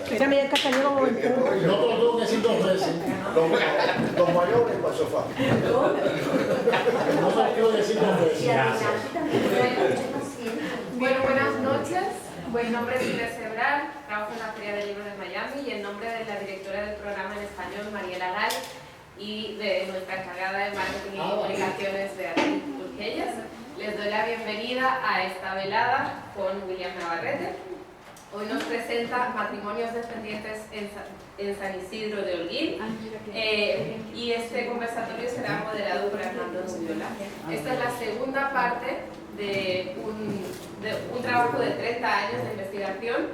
Mira, Miguel Castañeda, un momento. No te lo tengo que decir 2 veces. Los mayores para el sofá. No te lo tengo que decir 2 veces. Bueno, buenas noches. Mi nombre es Silvia Sebral, trabajo en la Feria del Libro de Miami y en nombre de la directora del programa en español, Mariela Gal, y de nuestra encargada de marketing y comunicaciones, Beatriz Urquelles, les doy la bienvenida a esta velada con William Navarrete. Hoy nos presenta Matrimonios Descendientes en San Isidro de Holguín y este conversatorio será moderado por Armando Nubiola. Esta es la segunda parte de un trabajo de 30 años de investigación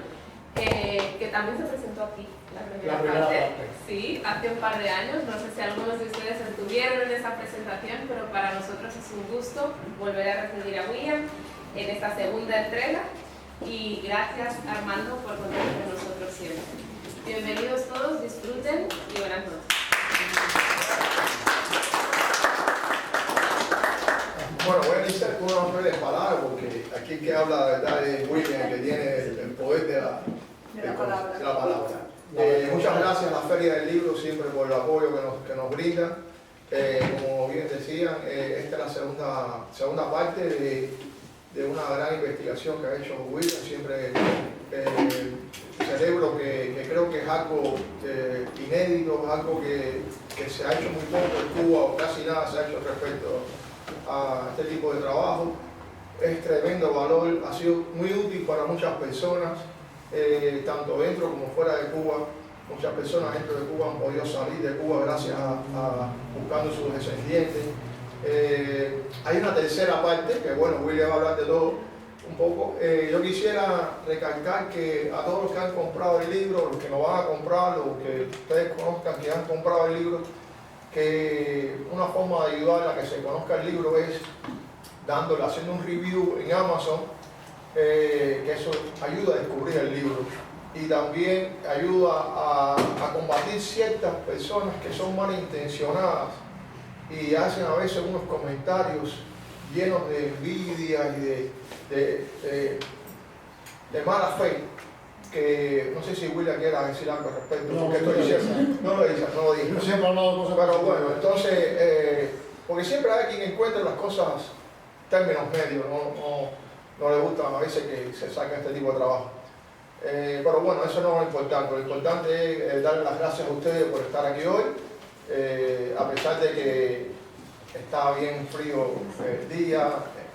que también se presentó aquí, la primera parte. Sí, hace un par de años. No sé si algunos de ustedes estuvieron en esa presentación, pero para nosotros es un gusto volver a recibir a William en esta segunda entrega. Y gracias, Armando, por contar con nosotros siempre. Bienvenidos todos, disfruten y buenas noches. Bueno, voy a iniciar con una breve palabra porque aquí el que habla de verdad es William, que tiene el poder de la palabra. Muchas gracias a la Feria del Libro siempre por el apoyo que nos brindan. Como bien decían, esta es la segunda parte de una gran investigación que ha hecho William. Siempre celebro que creo que es algo inédito, algo que se ha hecho muy poco en Cuba, o casi nada se ha hecho respecto a este tipo de trabajo. Es tremendo valor, ha sido muy útil para muchas personas, tanto dentro como fuera de Cuba. Muchas personas dentro de Cuba han podido salir de Cuba gracias a buscando sus descendientes. Hay una tercera parte, que bueno, William va a hablar de todo un poco. Yo quisiera recalcar que a todos los que han comprado el libro, los que lo van a comprar, los que ustedes conozcan que han comprado el libro, que una forma de ayudar a que se conozca el libro es haciendo un review en Amazon, que eso ayuda a descubrir el libro y también ayuda a combatir ciertas personas que son malintencionadas y hacen a veces unos comentarios llenos de envidia y de mala fe, que no sé si William quiera decir algo al respecto. No, porque estoy diciendo, no lo dije. Yo siempre he hablado de cosas. Pero bueno, entonces, porque siempre hay quien encuentra las cosas términos medios, no le gusta a veces que se saquen este tipo de trabajo. Pero bueno, eso no es lo importante. Lo importante es darle las gracias a ustedes por estar aquí hoy, a pesar de que está bien frío el día,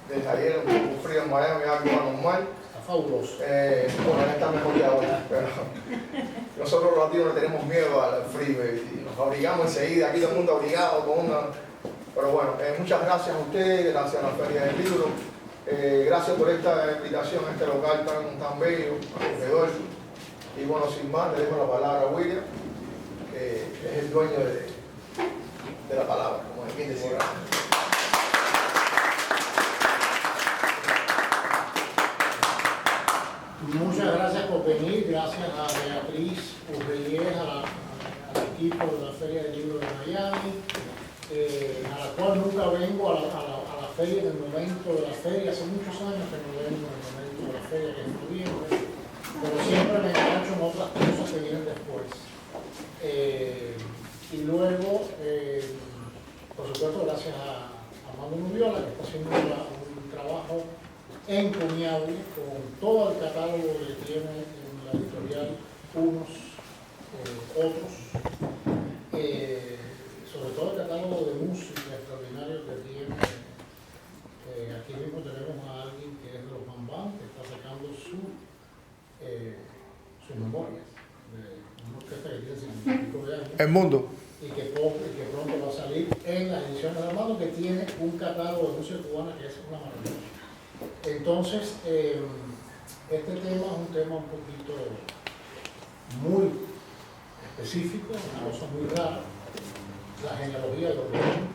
desde ayer un poco frío en Miami, algo anormal. Está fabuloso. Bueno, ya está mejor que ahora, pero nosotros los latinos le tenemos miedo al frío y nos abrigamos enseguida, aquí todo el mundo abrigado con una... Pero bueno, muchas gracias a ustedes, gracias a la Feria del Libro, gracias por esta invitación a este local tan bello, acogedor. Y bueno, sin más, le dejo la palabra a William, que es el dueño de la palabra, como es bien decir. Muchas gracias por venir, gracias a Beatriz Urquelles, al equipo de la Feria del Libro de Miami, a la cual nunca vengo a la feria en el momento de la feria. Hace muchos años que no vengo en el momento de la feria, que es en noviembre, pero siempre me engancho en otras cosas que vienen después. Y luego, por supuesto, gracias a Armando Nubiola, que está haciendo un trabajo encomiable con todo el catálogo que tiene en la editorial unos, otros, sobre todo el catálogo de música extraordinario que tiene. Aquí mismo tenemos a alguien que es de los Bambam, que está sacando sus memorias de una orquesta que tiene 55 años. El mundo. Y que pronto va a salir en las ediciones de Armando, que tiene un catálogo de música cubana que es una maravilla. Entonces, este tema es un tema un poquito muy específico, una cosa muy rara, la genealogía de Orión.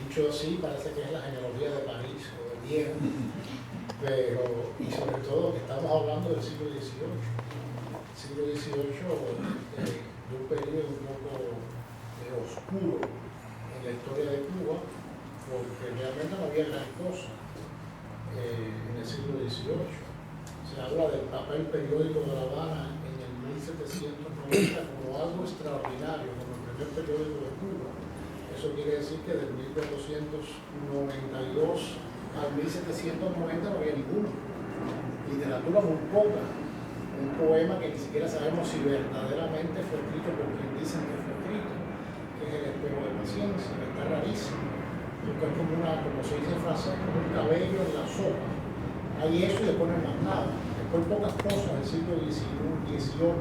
Dicho así, parece que es la genealogía de París o de Viena, pero, y sobre todo que estamos hablando del siglo XVIII. El siglo XVIII de un periodo un poco oscuro en la historia de Cuba, porque realmente no había gran cosa en el siglo XVIII. se habla del papel periódico de La Habana en el 1790 como algo extraordinario, como el primer periódico de Cuba. Eso quiere decir que del 1492 al 1790 no había ninguno. Literatura muy poca. Un poema que ni siquiera sabemos si verdaderamente fue escrito por quien dicen que fue escrito, que es El espejo de paciencia, que está rarísimo. Porque es como se dice en francés, como un cabello en la sopa. Hay eso y después no hay más nada. Después pocas cosas del siglo XVIII,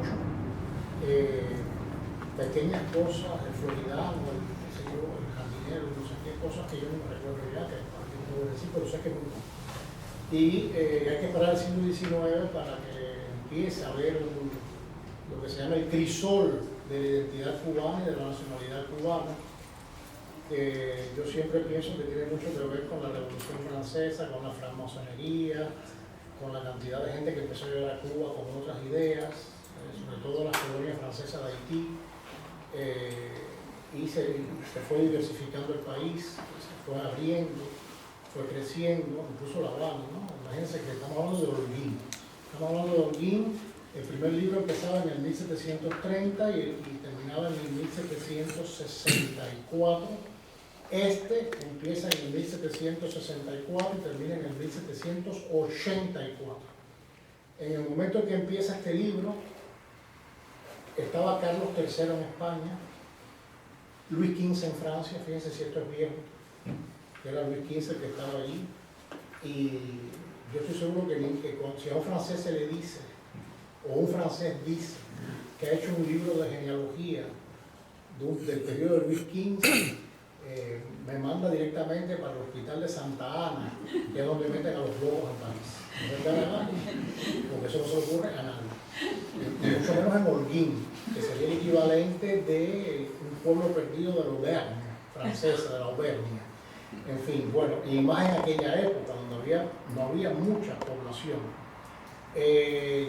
pequeñas cosas, el floridano, el jardinero, no sé qué cosas que yo no me recuerdo ya, que alguien puedo decir, pero sé que nunca. Y hay que esperar el siglo XIX para que empiece a ver lo que se llama el crisol de la identidad cubana y de la nacionalidad cubana, que yo siempre pienso que tiene mucho que ver con la Revolución Francesa, con la francmasonería, con la cantidad de gente que empezó a llegar a Cuba con otras ideas, sobre todo las colonias francesas de Haití, y se fue diversificando el país, se fue abriendo, fue creciendo, incluso La Habana, ¿no? Imagínense que estamos hablando de Holguín. Estamos hablando de Holguín, el primer libro empezaba en el 1730 y terminaba en el 1764. Este empieza en el 1764 y termina en el 1784. En el momento en que empieza este libro, estaba Carlos III en España, Luis XV en Francia, fíjense si esto es viejo, que era Luis XV el que estaba ahí, y yo estoy seguro que si a un francés se le dice, o un francés dice, que ha hecho un libro de genealogía del periodo de Luis XV, me manda directamente para el hospital de Santa Ana, que es donde meten a los lobos en París. No vengan a nadie, porque eso no se le ocurre a nadie. Mucho menos en Holguín, que sería el equivalente de un pueblo perdido de la Auvergne, francesa, de la Auvergne. En fin, bueno, y más en aquella época, donde no había mucha población.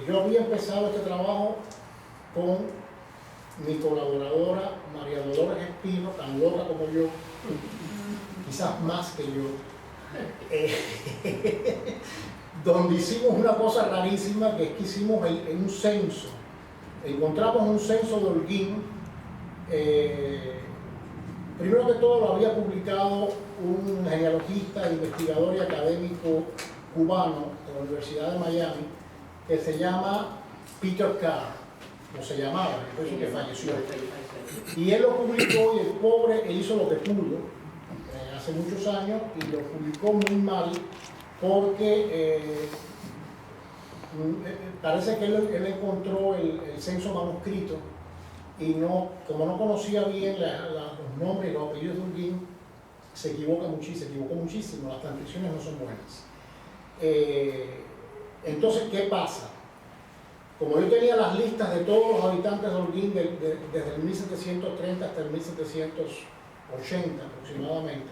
Yo había empezado este trabajo con mi colaboradora María Dolores Espino, tan loca como yo, quizás más que yo, donde hicimos una cosa rarísima, que es que hicimos un censo. Encontramos un censo de Holguín. Primero que todo lo había publicado un genealogista, investigador y académico cubano de la Universidad de Miami, que se llama Peter Carr, o se llamaba, después que falleció. Y él lo publicó y el pobre, él hizo lo que pudo hace muchos años y lo publicó muy mal porque parece que él encontró el censo manuscrito y como no conocía bien los nombres y los apellidos de Holguín, se equivocó muchísimo, las transcripciones no son buenas. Entonces, ¿qué pasa? Como yo tenía las listas de todos los habitantes de Holguín desde el 1730 hasta el 1780 aproximadamente,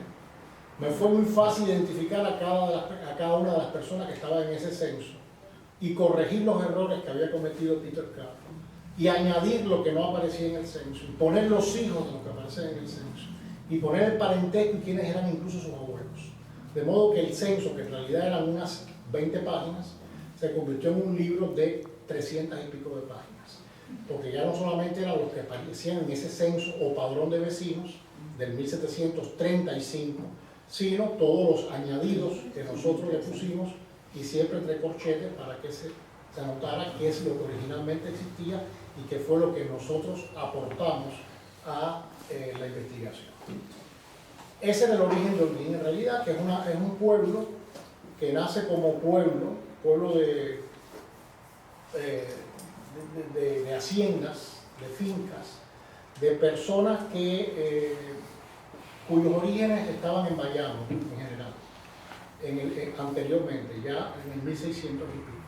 me fue muy fácil identificar a cada una de las personas que estaban en ese censo y corregir los errores que había cometido Peter Carr y añadir lo que no aparecía en el censo y poner los hijos de los que aparecen en el censo y poner el parentesco y quiénes eran incluso sus abuelos. De modo que el censo, que en realidad eran unas 20 páginas, se convirtió en un libro de 300 y pico de páginas, porque ya no solamente eran los que aparecían en ese censo o padrón de vecinos del 1735, sino todos los añadidos que nosotros le pusimos y siempre entre corchetes para que se anotara qué es lo que originalmente existía y qué fue lo que nosotros aportamos a la investigación. Ese es el origen de Holguín, en realidad, que es un pueblo que nace como pueblo de haciendas, de fincas, de personas cuyos orígenes estaban en Bayamo, en general, anteriormente, ya en el 1600 y pico.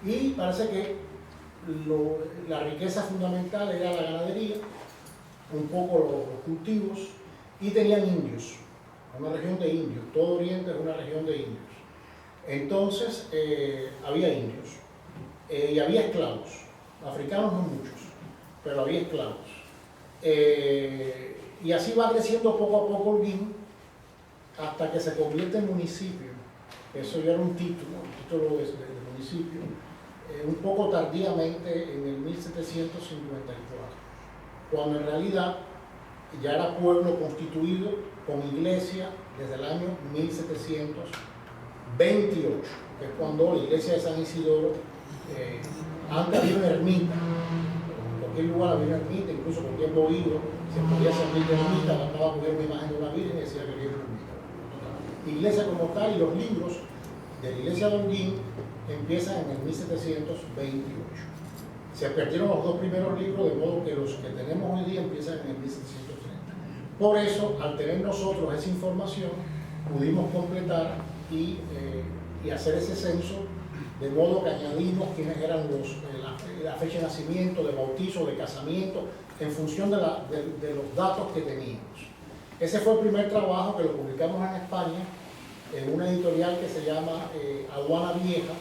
Y parece que la riqueza fundamental era la ganadería, un poco los cultivos, y tenían indios, una región de indios, todo Oriente es una región de indios. Entonces, había indios, y había esclavos, africanos no muchos, pero había esclavos. Y así va creciendo poco a poco Holguín, hasta que se convierte en municipio. Eso ya era un título de municipio, un poco tardíamente en el 1754, cuando en realidad ya era pueblo constituido con iglesia desde el año 1728, que es cuando la iglesia de San Isidoro, antes había una ermita, en cualquier lugar había una ermita, incluso con tiempo vivo, se podía servir de ermita, mandaba a poner una imagen de una virgen y decía que había una ermita. Iglesia como tal, y los libros de la iglesia de Holguín empiezan en el 1728. Se perdieron los dos primeros libros, de modo que los que tenemos hoy día empiezan en el 1730. Por eso, al tener nosotros esa información, pudimos completar y hacer ese censo, de modo que añadimos quiénes eran la fecha de nacimiento, de bautizo, de casamiento, en función de los datos que teníamos. Ese fue el primer trabajo que lo publicamos en España, en una editorial que se llama Aduana Vieja,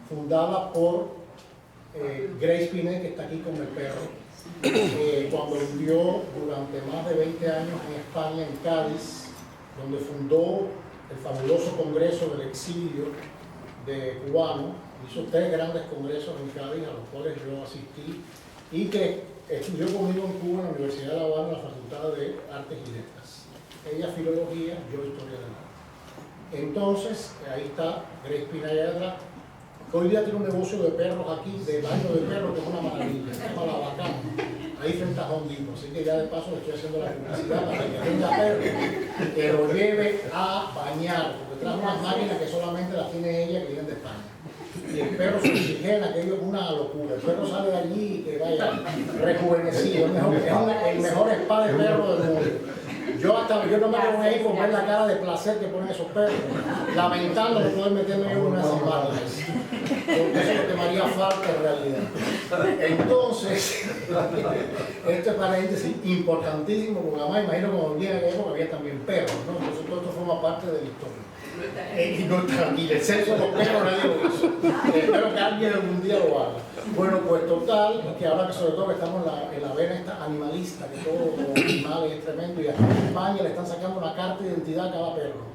fundada por Grace Pinet, que está aquí con el perro, cuando vivió durante más de 20 años en España, en Cádiz, donde fundó el fabuloso Congreso del Exilio de Cubano. Hizo 3 grandes congresos en Cádiz, a los cuales yo asistí, y que estudió conmigo en Cuba, en la Universidad de La Habana, en la Facultad de Artes y Letras. Ella filología, yo historia del arte. Entonces, ahí está Grace Pinayadra, que hoy día tiene un negocio de perros aquí, de baño de perros, que es una maravilla, se llama La Bacana, ahí frente a Home Depot. Así que ya de paso le estoy haciendo la publicidad para que tenga perro, que lo lleve a bañar, porque trae unas máquinas que solamente las tiene ella, que vienen de España. Y el perro se oxigena, aquello es una locura. El perro sale de allí y que vaya rejuvenecido. Es el mejor spa de perro del mundo. Yo no me quedo ahí con ver la cara de placer que ponen esos perros, lamentando no poder meterme en una de esas máquinas. Porque eso es lo que me haría falta en realidad. Entonces, este paréntesis importantísimo, porque además imagino que como en aquella época había también perros, ¿no? Entonces todo esto forma parte de la historia. Y el censo de los perros no digo eso. Espero que alguien algún día lo haga. Bueno, pues total, que ahora que sobre todo que estamos en la vena esta animalista, que todo los animales es tremendo, y aquí en España le están sacando una carta de identidad a cada perro.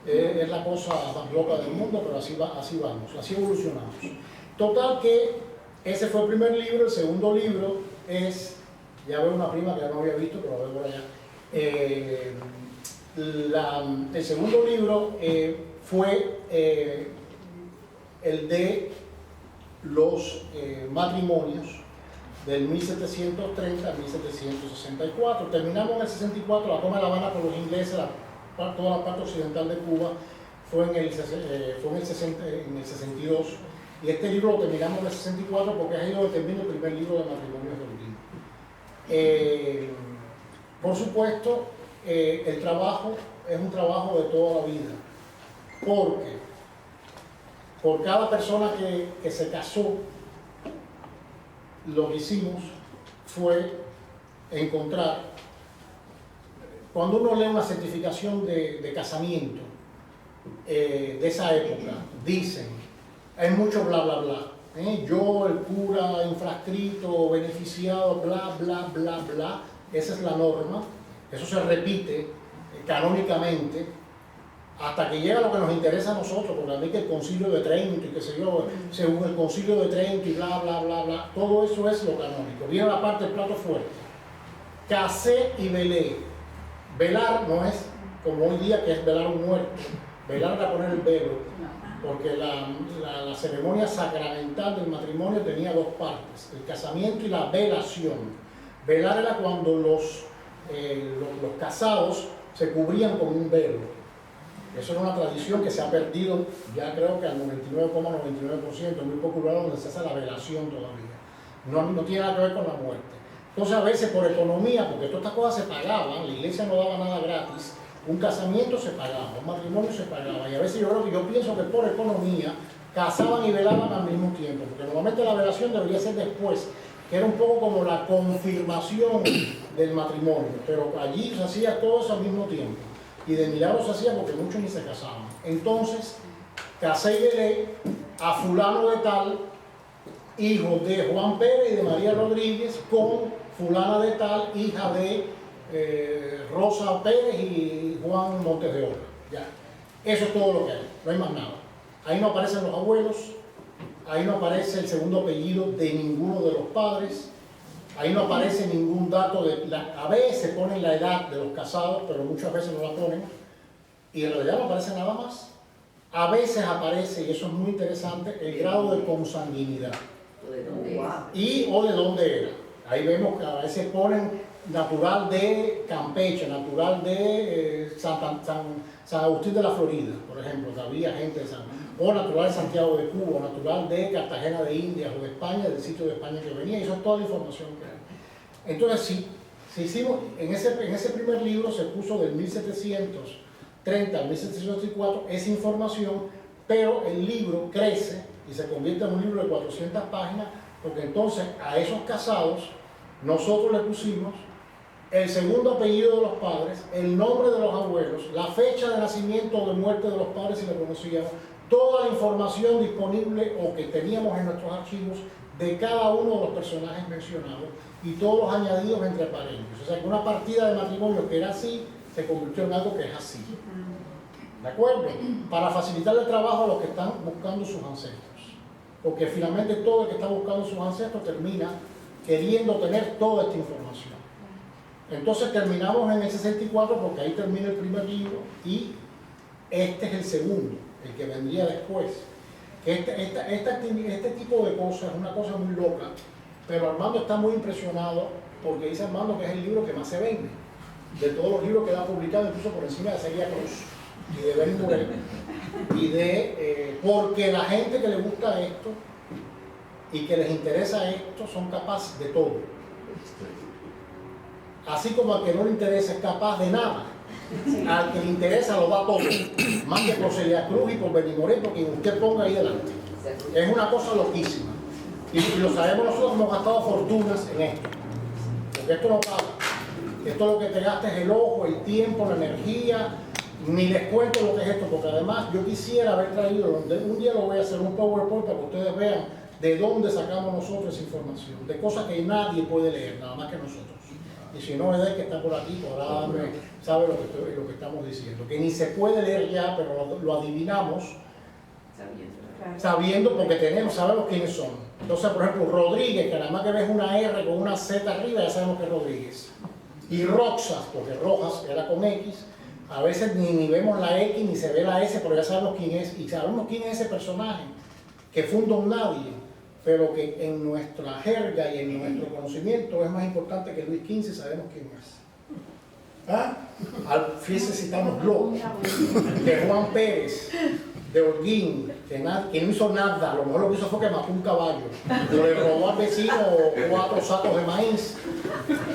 Es la cosa más loca del mundo, pero así vamos, así evolucionamos. Total que ese fue el primer libro. El segundo libro es, ya veo una prima que ya no había visto, pero la veo por allá. El segundo libro fue el de los matrimonios del 1730 al 1764. Terminamos en el 64, la toma de La Habana por los ingleses, toda la parte occidental de Cuba fue en el 62, y este libro lo terminamos en el 64 porque es ahí donde termina el primer libro de matrimonios de Holguín. Por supuesto, el trabajo es un trabajo de toda la vida, porque por cada persona que se casó, lo que hicimos fue encontrar, cuando uno lee una certificación de casamiento de esa época, dicen, hay mucho bla bla bla, yo, el cura, infrascrito, beneficiado, bla bla bla bla, esa es la norma, eso se repite canónicamente, hasta que llega lo que nos interesa a nosotros, porque a mí que el Concilio de Trento y qué sé yo, según el Concilio de Trento y bla, bla, bla, bla, todo eso es lo canónico. Viene la parte del plato fuerte. Casé y velé. Velar no es como hoy día que es velar a un muerto. Velar era poner el velo, porque la ceremonia sacramental del matrimonio tenía 2 partes, el casamiento y la velación. Velar era cuando los casados se cubrían con un velo. Eso era una tradición que se ha perdido, ya creo que al 99,99%, muy poco lugar donde se hace la velación todavía. No tiene nada que ver con la muerte. Entonces a veces por economía, porque todas estas cosas se pagaban, la iglesia no daba nada gratis, un casamiento se pagaba, un matrimonio se pagaba, y a veces yo pienso que por economía casaban y velaban al mismo tiempo, porque normalmente la velación debería ser después, que era un poco como la confirmación del matrimonio, pero allí se hacía todo eso al mismo tiempo. Y de milagro se hacía porque muchos ni se casaban. Entonces, casé y velé a fulano de tal, hijo de Juan Pérez y de María Rodríguez, con fulana de tal, hija de Rosa Pérez y Juan Montes de Oca. Ya. Eso es todo lo que hay, no hay más nada. Ahí no aparecen los abuelos, ahí no aparece el segundo apellido de ninguno de los padres, ahí no aparece ningún dato a veces ponen la edad de los casados, pero muchas veces no la ponen, y en realidad no aparece nada más. A veces aparece, y eso es muy interesante, el grado de consanguinidad. ¿De dónde es? Y o de dónde era. Ahí vemos que a veces ponen natural de Campeche, natural de San Agustín de la Florida, por ejemplo, que había gente de o natural de Santiago de Cuba, o natural de Cartagena de Indias o de España, del sitio de España que venía, y eso es toda la información que hay. Entonces, si hicimos, en ese primer libro se puso del 1730 al 1734 esa información, pero el libro crece y se convierte en un libro de 400 páginas, porque entonces a esos casados nosotros le pusimos el segundo apellido de los padres, el nombre de los abuelos, la fecha de nacimiento o de muerte de los padres si lo conocíamos, toda la información disponible o que teníamos en nuestros archivos de cada uno de los personajes mencionados y todos los añadidos entre paréntesis. O sea que una partida de matrimonio que era así se convirtió en algo que es así. ¿De acuerdo? Para facilitar el trabajo a los que están buscando sus ancestros. Porque finalmente todo el que está buscando sus ancestros termina queriendo tener toda esta información. Entonces terminamos en el 64 porque ahí termina el primer libro y este es el segundo, el que vendría después. Este tipo de cosas es una cosa muy loca, pero Armando está muy impresionado porque dice Armando que es el libro que más se vende de todos los libros que ha publicado, incluso por encima de Celia Cruz y de Ben Murray, y porque la gente que le gusta esto y que les interesa esto son capaces de todo. Así como al que no le interesa es capaz de nada, al que le interesa lo da todo, más que por Celia Cruz y por Benimoré, porque usted ponga ahí delante. Es una cosa loquísima. Y lo sabemos nosotros, hemos gastado fortunas en esto. Porque esto no paga. Esto lo que te gasta es el ojo, el tiempo, la energía. Ni les cuento lo que es esto, porque además yo quisiera haber traído, un día lo voy a hacer un PowerPoint para que ustedes vean de dónde sacamos nosotros esa información, de cosas que nadie puede leer, nada más que nosotros. Y si no, es que está por aquí, podrá darme, sabe lo que estamos diciendo, que ni se puede leer ya, pero lo adivinamos, sabiendo porque sabemos quiénes son. Entonces, por ejemplo, Rodríguez, que nada más que ves una R con una Z arriba, ya sabemos que es Rodríguez. Y Roxas, porque Rojas era con X, a veces ni vemos la X ni se ve la S, pero ya sabemos quién es, y sabemos quién es ese personaje, que funda un nadie, pero que en nuestra jerga y en nuestro conocimiento es más importante que Luis XV, sabemos quién es. ¿Ah? Fíjense, citamos Lo, de Juan Pérez, de Holguín, que no hizo nada, lo mejor lo que hizo fue que mató un caballo, le robó al vecino 4 sacos de maíz.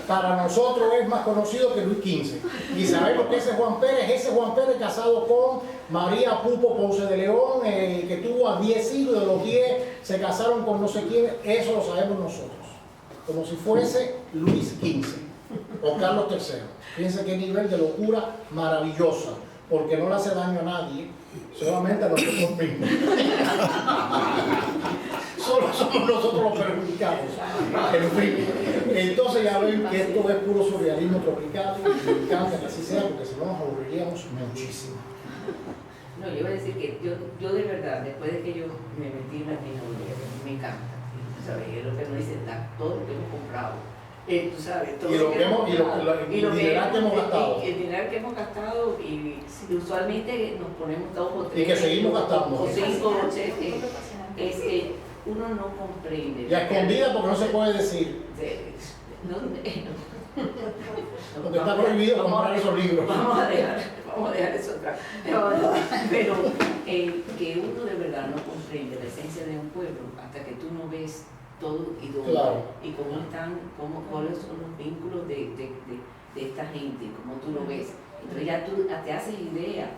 Para nosotros es más conocido que Luis XV. Y sabemos que ese Juan Pérez casado con María Pupo Ponce de León, que tuvo a 10 hijos, de los 10 se casaron con no sé quién, eso lo sabemos nosotros. Como si fuese Luis XV o Carlos III. Fíjense qué nivel de locura maravillosa, porque no le hace daño a nadie, solamente a nosotros mismos. Solo somos nosotros los perjudicados. En fin, entonces ya ven que esto es puro surrealismo tropical y me encanta que así sea, porque si no nos aburriríamos muchísimo. No, yo voy a decir que yo de verdad, después de que yo me metí en la tecnología, me encanta, ¿sabes? Es lo que nos dicen, todo lo que hemos comprado. Tú sabes, todo y lo que hemos gastado. El dinero que hemos gastado y usualmente nos ponemos 2 o 3. Y que seguimos gastando. O 5 o 6. Uno no comprende. Y a escondida porque no se puede decir. Porque está prohibido comprar esos libros. Vamos a dejar eso atrás. Pero que uno de verdad no comprende la esencia de un pueblo hasta que tú no ves todo y dónde, claro. Y cuáles son los vínculos de esta gente, cómo tú lo ves. Entonces ya tú te haces idea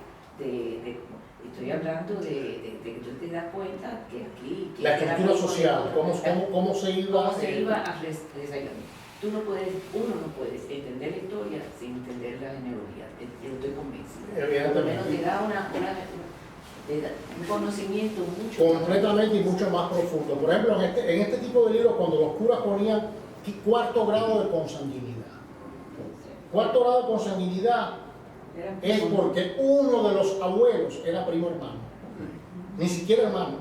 estoy hablando de que tú te das cuenta que aquí... La estructura social, cómo se iba a desarrollar. Uno no puede entender la historia sin entender la genealogía, yo estoy convencido. Por lo menos te da un conocimiento mucho completamente más, y mucho más profundo. Por ejemplo, en este tipo de libros, cuando los curas ponían 4º grado de consanguinidad. 4º grado de consanguinidad es porque uno de los abuelos era primo hermano, ni siquiera hermano.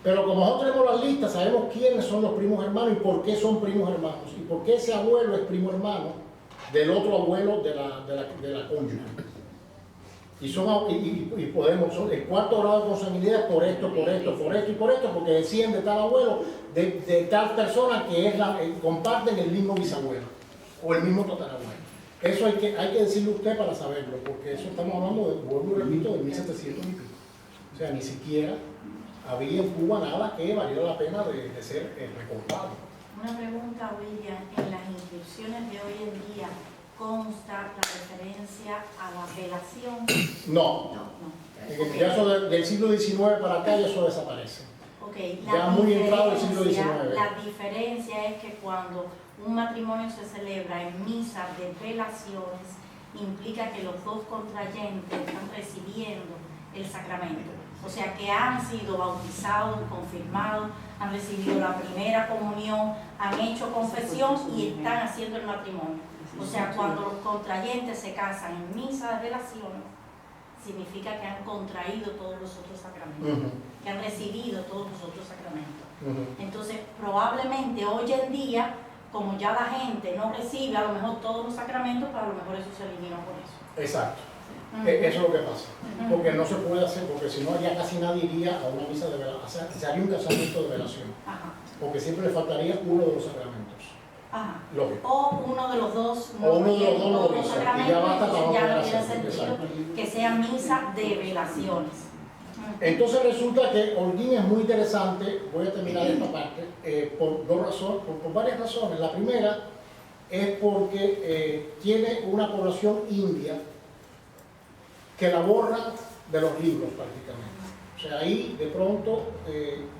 Pero como nosotros tenemos las listas, sabemos quiénes son los primos hermanos y por qué son primos hermanos. Y por qué ese abuelo es primo hermano del otro abuelo de la cónyuge. Y podemos, el cuarto grado de consanguinidad por esto, porque deciden de tal abuelo, de tal persona que comparten el mismo bisabuelo o el mismo tatarabuelo. Eso hay que decirle a usted para saberlo, porque eso estamos hablando, vuelvo y repito, de 1700 y pico. O sea, ni siquiera había en Cuba nada que valiera la pena de ser recordado. Una pregunta, William. En las inscripciones de hoy en día, ¿consta la referencia a la velación? No. En el caso del siglo XIX para acá, eso desaparece. Okay. Ya muy entrado el siglo XIX. La diferencia es que cuando un matrimonio se celebra en misa de velaciones, implica que los dos contrayentes están recibiendo el sacramento. O sea, que han sido bautizados, confirmados, han recibido la primera comunión, han hecho confesión y están haciendo el matrimonio. O sea, cuando los contrayentes se casan en misa de velaciones, significa que han contraído todos los otros sacramentos, que han recibido todos los otros sacramentos. Entonces, probablemente hoy en día, como ya la gente no recibe a lo mejor todos los sacramentos, pues a lo mejor eso se elimina por eso. Exacto. Eso es lo que pasa. Porque no se puede hacer, porque si no ya casi nadie iría a una misa de velación. O sea, se haría un casamiento de velación. Porque siempre le faltaría uno de los sacramentos. O uno de los dos no tiene todos los sacramentos, y ya basta para ya no hacer. tiene sentido que sea misa de velaciones. Entonces resulta que Holguín es muy interesante. Voy a terminar esta parte por dos razones, por varias razones. La primera es porque tiene una población india que la borra de los libros prácticamente. O sea, ahí de pronto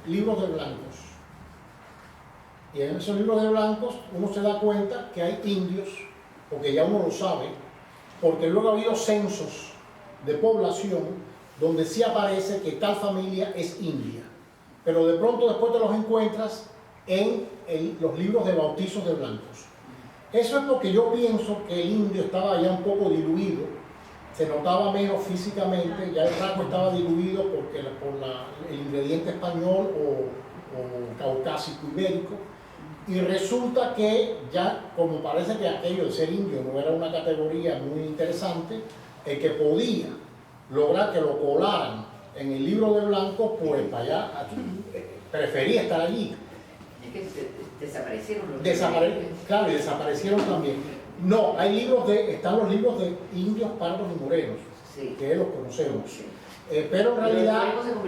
libros de blancos. Y en esos libros de blancos uno se da cuenta que hay indios, porque ya uno lo sabe, porque luego ha habido censos de población donde sí aparece que tal familia es india. Pero de pronto después te los encuentras en los libros de bautizos de blancos. Eso es porque yo pienso que el indio estaba ya un poco diluido, se notaba menos físicamente, ya el rasgo estaba diluido por el ingrediente español o caucásico ibérico. Y resulta que ya, como parece que aquello de ser indio no era una categoría muy interesante, el que podía lograr que lo colaran en el libro de blanco, pues para allá, prefería estar allí. Es que desaparecieron los Claro, y desaparecieron también. No, están los libros de indios, pardos y morenos, que los conocemos. Pero en realidad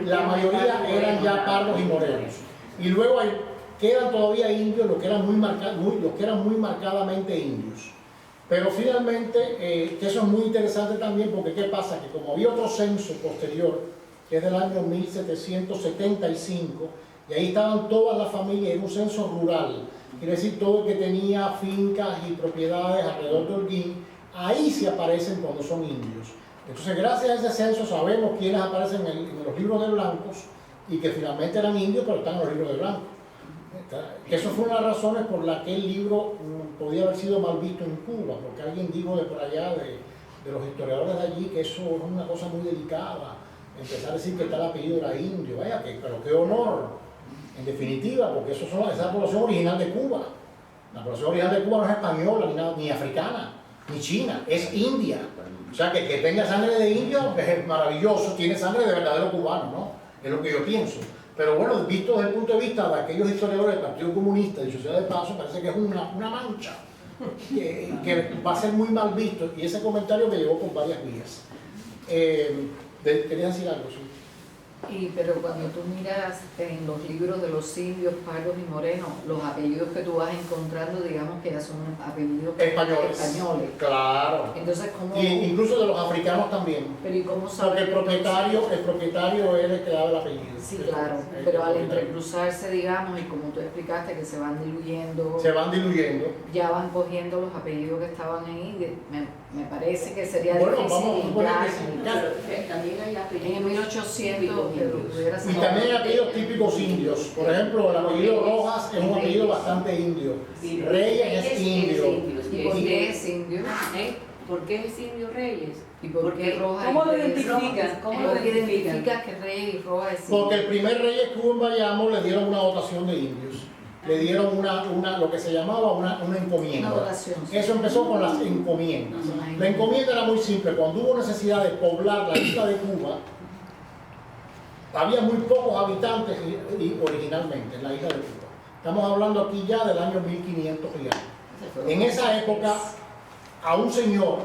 la mayoría eran ya pardos y morenos. Y luego quedan todavía indios, los que eran muy marcadamente indios. Pero finalmente, que eso es muy interesante también, porque ¿qué pasa? Que como había otro censo posterior, que es del año 1775, y ahí estaban todas las familias, era un censo rural, quiere decir todo el que tenía fincas y propiedades alrededor de Holguín, ahí sí aparecen cuando son indios. Entonces, gracias a ese censo sabemos quiénes aparecen en los libros de blancos y que finalmente eran indios, pero están en los libros de blancos. Eso fue una de las razones por las que el libro podía haber sido mal visto en Cuba, porque alguien dijo de por allá, de los historiadores de allí, que eso es una cosa muy delicada, empezar a decir que tal apellido era indio, vaya, pero qué honor, en definitiva, porque esa es la población original de Cuba. La población original de Cuba no es española, ni africana, ni china, es india. O sea, que tenga sangre de indio es maravilloso, tiene sangre de verdadero cubano, ¿no? Es lo que yo pienso. Pero bueno, visto desde el punto de vista de aquellos historiadores del Partido Comunista y Sociedad de Paso, parece que es una mancha que va a ser muy mal visto. Y ese comentario me llegó por varias vías. ¿Querías decir algo? Sí. Pero cuando tú miras en los libros de los indios, pardos y morenos, los apellidos que tú vas encontrando, digamos que ya son apellidos españoles. Claro. Entonces, ¿cómo? Incluso de los africanos también. Pero ¿y cómo saber? Porque el propietario es el que da el apellido. Sí, claro. Pero al entrecruzarse, digamos, y como tú explicaste, que se van diluyendo. Ya van cogiendo los apellidos que estaban ahí. Me parece que sería difícil. También hay apellidos. En 1800. Y también hay apellidos típicos indios. Por ejemplo, el apellido Rojas es un apellido bastante indio. Reyes es indio. ¿Y por qué es indio? ¿por qué es Indio Reyes? ¿Y por qué Rojas? ¿Cómo lo y Reyes? identificas? ¿Cómo lo identificas que Reyes y Rojas es Indio? Porque el primer Reyes que hubo en Bayamo le dieron una dotación de indios. Le dieron lo que se llamaba una encomienda. Una dotación. Eso empezó con las encomiendas. La encomienda era muy simple. Cuando hubo necesidad de poblar la isla de Cuba, había muy pocos habitantes originalmente en la isla de Cuba. Estamos hablando aquí ya del año 1500 y algo. En esa época, a un señor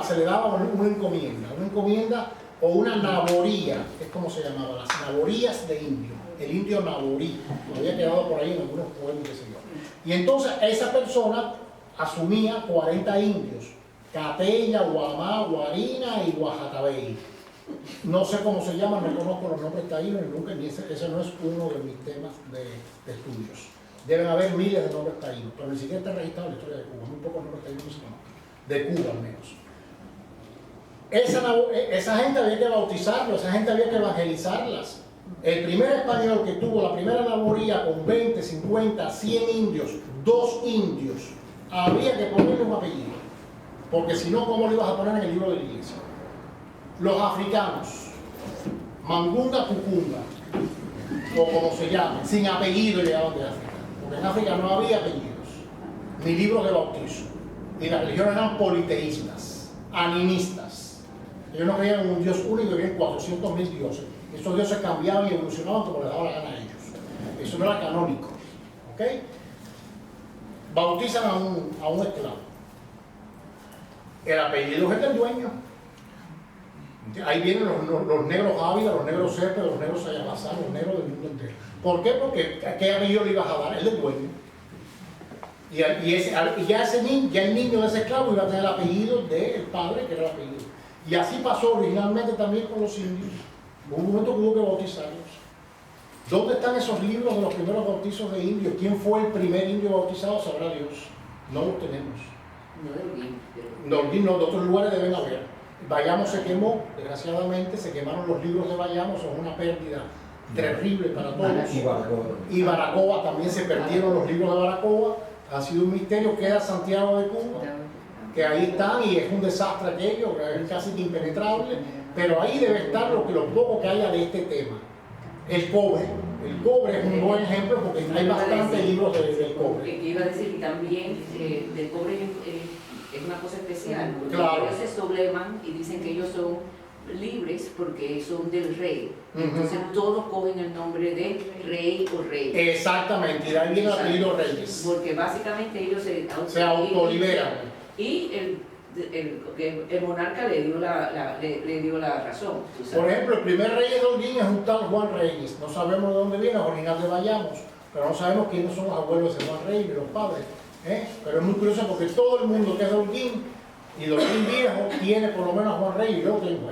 se le daba una encomienda o una naboría, es como se llamaba, las naborías de indio, el indio naborí, había quedado por ahí en algunos pueblos, qué sé yo. Y entonces esa persona asumía 40 indios, Catella, Guamá, Guarina y Guajatabey. No sé cómo se llaman, no conozco los nombres taínos ni ese no es uno de mis temas de estudios. Deben haber miles de nombres taínos, pero ni siquiera está registrado en la historia de Cuba, muy pocos nombres taínos se conocen, de Cuba al menos. Esa gente había que bautizarlos, esa gente había que evangelizarlas. El primer español que tuvo la primera naboría con 20, 50, 100 indios, 2 indios, había que ponerle un apellido, porque si no, ¿cómo lo ibas a poner en el libro de la iglesia? Los africanos, Mangunda Cucunda, o como se llame, sin apellido llegaban de África, porque en África no había apellidos, ni libros de bautizo, y las religiones eran politeístas, animistas. Ellos no creían en un Dios único, había 400.000 dioses. Esos dioses cambiaban y evolucionaban como les daba la gana a ellos. Eso no era canónico. ¿Ok? Bautizan a un esclavo. El apellido es del dueño. Ahí vienen los negros Ávila, los negros Serpe, los negros Sayabazán, los negros del mundo entero. ¿Por qué? Porque ¿qué apellido le ibas a dar? El del dueño. Y ya el niño de ese esclavo iba a tener el apellido del padre, que era el apellido. Y así pasó originalmente también con los indios. Hubo un momento que hubo que bautizarlos. ¿Dónde están esos libros de los primeros bautizos de indios? ¿Quién fue el primer indio bautizado? Sabrá Dios. No los tenemos. No, de otros lugares deben haber. Bayamo se quemó, desgraciadamente, se quemaron los libros de Bayamo, son una pérdida terrible para todos. Y Baracoa también se perdieron los libros de Baracoa. Ha sido un misterio. Queda Santiago de Cuba, que ahí están y es un desastre aquello, es casi impenetrable, pero ahí debe estar lo poco que haya de este tema. El cobre es un buen ejemplo porque hay bastantes libros del cobre. Que iba a decir que también del cobre es una cosa especial, porque claro. Ellos se sobleman y dicen que ellos son libres porque son del rey. Entonces todos cogen el nombre de rey o rey. Exactamente, y de ahí viene el apellido Reyes. Porque básicamente ellos se autoliberan. Y el monarca le dio la razón. Por ejemplo, el primer rey de Holguín es un tal Juan Reyes. No sabemos de dónde viene, original de Bayamos, pero no sabemos quiénes son los abuelos de Juan Reyes ni los padres. Pero es muy curioso porque todo el mundo que es de Holguín y de Holguín viejo tiene por lo menos a Juan Reyes, yo lo tengo.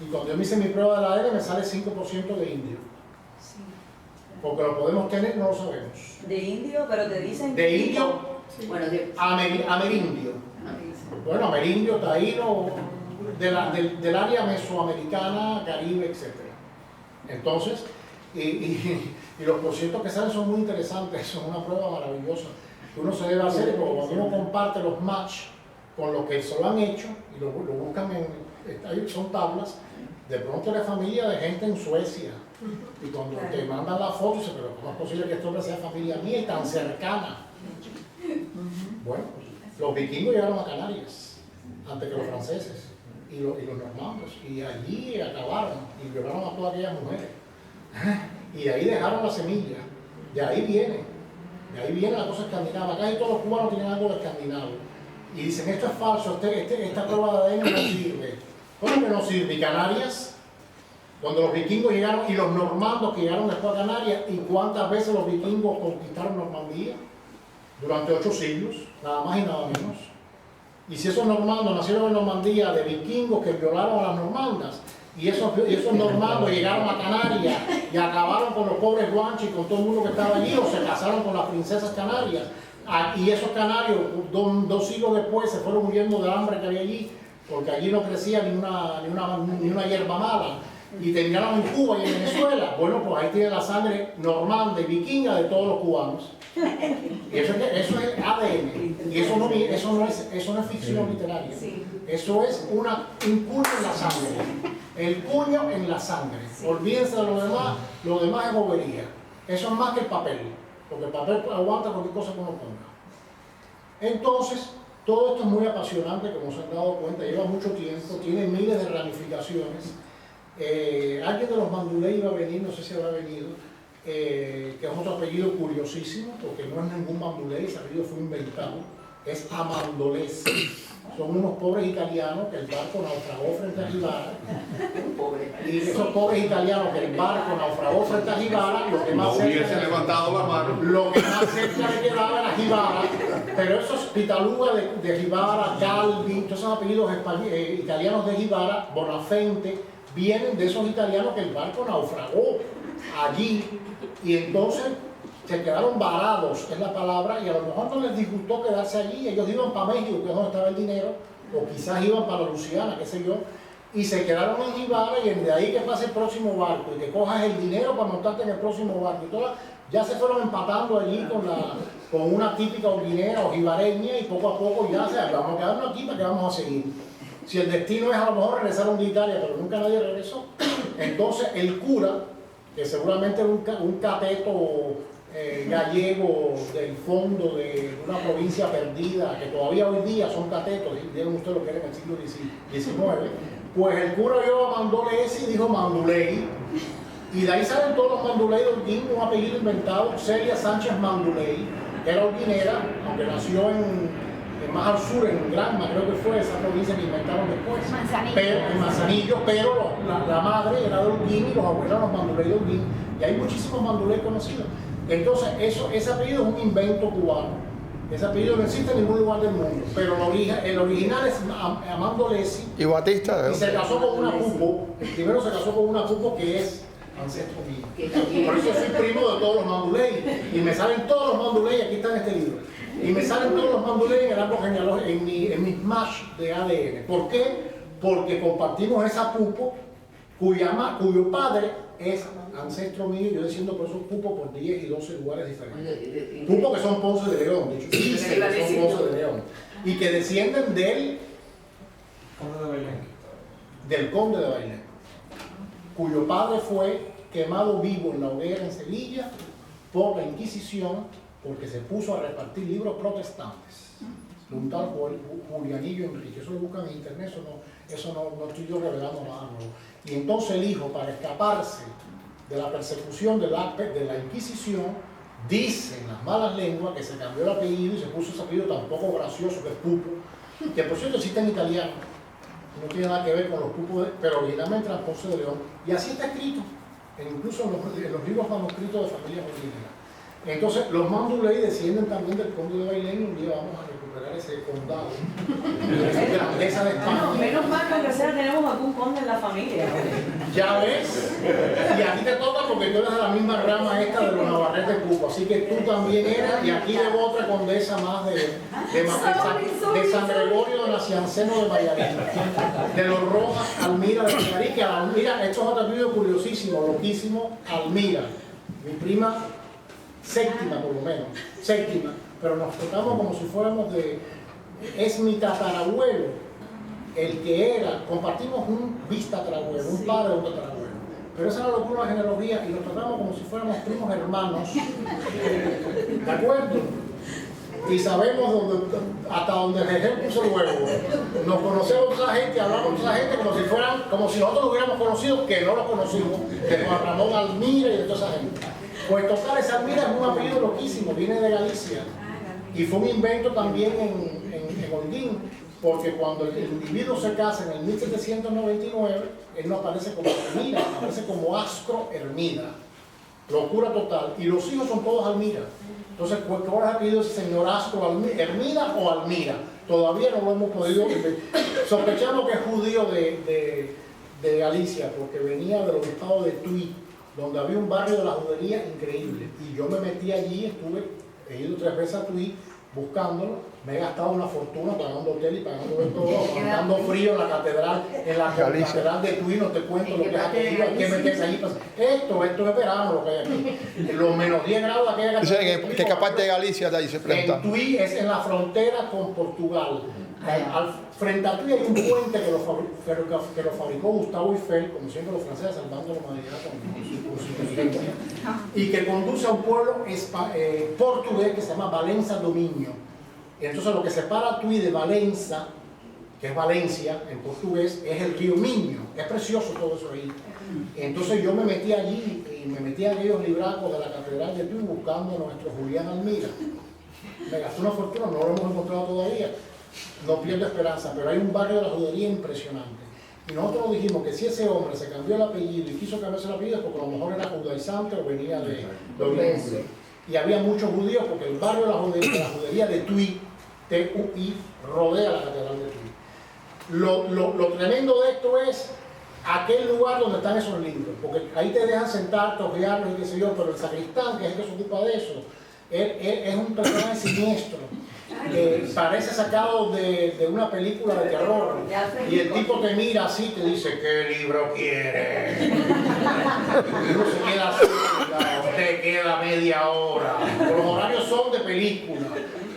Y cuando yo me hice mi prueba de la ADN me sale 5% de indio. Sí. Porque lo podemos tener, no lo sabemos. De indio, pero te dicen... De indio, sí. Bueno, amerindio. Bueno, amerindio, taíno, del área mesoamericana, Caribe, etc. Entonces, y los porcientos que salen son muy interesantes, son una prueba maravillosa que uno se debe hacer, porque cuando uno comparte los match con los que se lo han hecho y lo buscan son tablas, de pronto eres familia de gente en Suecia. Y cuando te mandan la foto, dices, pero ¿cómo es posible que este hombre sea familia mía y tan cercana? Bueno, los vikingos llegaron a Canarias antes que los franceses y los normandos, y allí acabaron y violaron a todas aquellas mujeres. Y de ahí dejaron la semilla, de ahí viene la cosa escandinava. Casi todos los cubanos tienen algo de escandinavo. Y dicen, esto es falso, esta prueba de ADN no sirve. ¿Cómo que no sirve? ¿Y Canarias? Cuando los vikingos llegaron, y los normandos que llegaron después a Canarias, ¿y cuántas veces los vikingos conquistaron Normandía? Durante 8 siglos, nada más y nada menos. Y si esos normandos nacieron en Normandía de vikingos que violaron a las normandas, y esos normandos llegaron a Canarias y acabaron con los pobres guanches y con todo el mundo que estaba allí, o se casaron con las princesas canarias, y esos canarios 2 siglos después se fueron muriendo del hambre que había allí, porque allí no crecía ni una hierba mala, y terminaron en Cuba y en Venezuela, bueno, pues ahí tiene la sangre normanda y vikinga de todos los cubanos. Y eso es ADN. Y eso no es ficción literaria. Eso es un cuño en la sangre. El cuño en la sangre. Olvídense de lo demás es bobería. Eso es más que el papel, porque el papel aguanta cualquier cosa que uno ponga. Entonces, todo esto es muy apasionante, como se han dado cuenta, lleva mucho tiempo, tiene miles de ramificaciones. Alguien de los Manduley iba a venir, no sé si habrá venido, que es otro apellido curiosísimo, porque no es ningún Manduley, ese apellido fue inventado, es Amandolesi. Son unos pobres italianos que el barco naufragó frente a Gibara. Y esos pobres italianos que el barco naufragó frente a Gibara, lo que más cerca le quedaba era Gibara. Pero esos Pitaluga de Gibara, Calvi, todos esos apellidos italianos de Gibara, Bonafente, vienen de esos italianos que el barco naufragó allí. Y entonces se quedaron varados, es la palabra, y a lo mejor no les disgustó quedarse allí. Ellos iban para México, que es donde estaba el dinero, o quizás iban para Luisiana, qué sé yo, y se quedaron en Gibara, y de ahí que pase el próximo barco y que cojas el dinero para montarte en el próximo barco. Y ya se fueron empatando allí con una típica ordinera o jibareña, y poco a poco ya vamos a quedarnos aquí para que vamos a seguir. Si el destino es a lo mejor regresar de Italia, pero nunca nadie regresó, entonces el cura, que seguramente era un cateto gallego del fondo de una provincia perdida, que todavía hoy día son catetos, y vieron ustedes lo que era en el siglo XIX, pues el cura vio a Mandolesi y dijo Manduley, y de ahí salen todos los Manduley de Holguín, un apellido inventado, Celia Sánchez Manduley, que era holguinera, aunque nació más al sur, en Granma, creo que fue esa provincia que inventaron después, en Manzanillo, pero la madre era de Holguín y los abuelos eran los Manduley de Holguín, y hay muchísimos Manduley conocidos. Entonces, ese apellido es un invento cubano. Ese apellido no existe en ningún lugar del mundo, pero el original es Amandolesi. Y Batista. Y se casó con una pupo. Primero se casó con una pupo que es ancestro mío. Por eso soy primo de todos los Manduley. Y me salen todos los Manduley, aquí está en este libro. Y me salen todos los Manduley en el árbol genealógico, en mi smash de ADN. ¿Por qué? Porque compartimos esa pupo cuyo padre es ancestro mío, yo desciendo por esos pupos por 10 y 12 lugares diferentes. Pupos que son Ponce de León, de hecho, sí, son Ponce de León. Y que descienden del conde de Bailén, cuyo padre fue quemado vivo en la hoguera en Sevilla por la Inquisición, porque se puso a repartir libros protestantes. Un tal Julianillo Enrique, eso lo buscan en internet, eso no estoy yo revelando nada nuevo. Y entonces el hijo, para escaparse de la persecución de la Inquisición, dice en las malas lenguas que se cambió el apellido y se puso ese apellido tan poco gracioso que es Pupo, que por cierto existe en italiano, no tiene nada que ver con los Pupos, pero originalmente era Ponce de León, y así está escrito, incluso en los libros manuscritos de familias originales. Entonces, los Manduley descienden también del conde de Bailén, y un día vamos a recuperar ese condado, esa grandeza de España. Menos mal que aunque sea tenemos algún conde en la familia. Ya ves, y a ti te toca porque tú eres de la misma rama esta de los Navarrete de Cuco, así que tú también eras, y aquí llegó otra condesa más de San Gregorio de Nacianceno de Mayarín, de los Rojas, Almira de Mayarín, que Almira, esto es otro apellido curiosísimo, loquísimo, Almira, mi prima séptima por lo menos, pero nos tratamos como si fuéramos es mi tatarabuelo, el que era, compartimos un bitatarabuelo, un padre de un tatarabuelo, pero esa era la locura de la genealogía y nos tratamos como si fuéramos primos hermanos, ¿de acuerdo? Y sabemos hasta donde Jesús puso el huevo, nos conocemos a esa gente, hablamos con esa gente como si nosotros lo hubiéramos conocido, que no lo conocimos, de Juan Ramón Almira y de toda esa gente. Pues total, esa Almira es un apellido loquísimo, viene de Galicia y fue un invento también en Holguín, porque cuando el individuo se casa en el 1799, él no aparece como Almira, aparece como Ascro Hermida, locura total, y los hijos son todos Almira. Entonces, ¿cuál es el apellido de ese señor Ascro Hermida o Almira? Todavía no lo hemos podido ver. Sospechamos que es judío de Galicia, porque venía del obispado de Tui, donde había un barrio de la judería increíble, y yo me metí allí, he ido 3 veces a Tui, buscándolo. Me he gastado una fortuna pagando hotel y pagando todo, aguantando frío en la catedral, catedral de Tui, no te cuento lo que es aquello, hay que meterse allí. Esto es verano lo que hay aquí. Los menos 10 grados de aquella catedral. ¿Qué parte de Galicia de ahí se pregunta? En Tui es en la frontera con Portugal. Frente a Tui hay un puente que lo fabricó Gustavo Eiffel, como siempre los franceses salvando la humanidad con su inteligencia, y que conduce a un pueblo portugués que se llama Valença do Minho. Entonces lo que separa Tui de Valença, que es Valencia en portugués, es el río Miño. Es precioso todo eso ahí. Entonces yo me metí allí y me metí a aquellos libracos de la catedral de Tui buscando a nuestro Julián Almira. Me gasté una fortuna, no lo hemos encontrado todavía. No pierdo esperanza, pero hay un barrio de la judería impresionante. Y nosotros dijimos que si ese hombre se cambió el apellido y quiso cambiarse el apellido, porque a lo mejor era judaizante o venía de origen judío. Y había muchos judíos, porque el barrio de la judería de Tui, T-U-I, rodea la catedral de Tui. Lo tremendo de esto es aquel lugar donde están esos libros, porque ahí te dejan sentarte, ojearlos y qué sé yo, pero el sacristán, que es el que se ocupa de eso, él es un personaje siniestro. Parece sacado de una película de terror, y el tipo te mira así, te dice, ¿qué libro quieres? Y uno se queda así, te queda media hora. Los horarios son de película,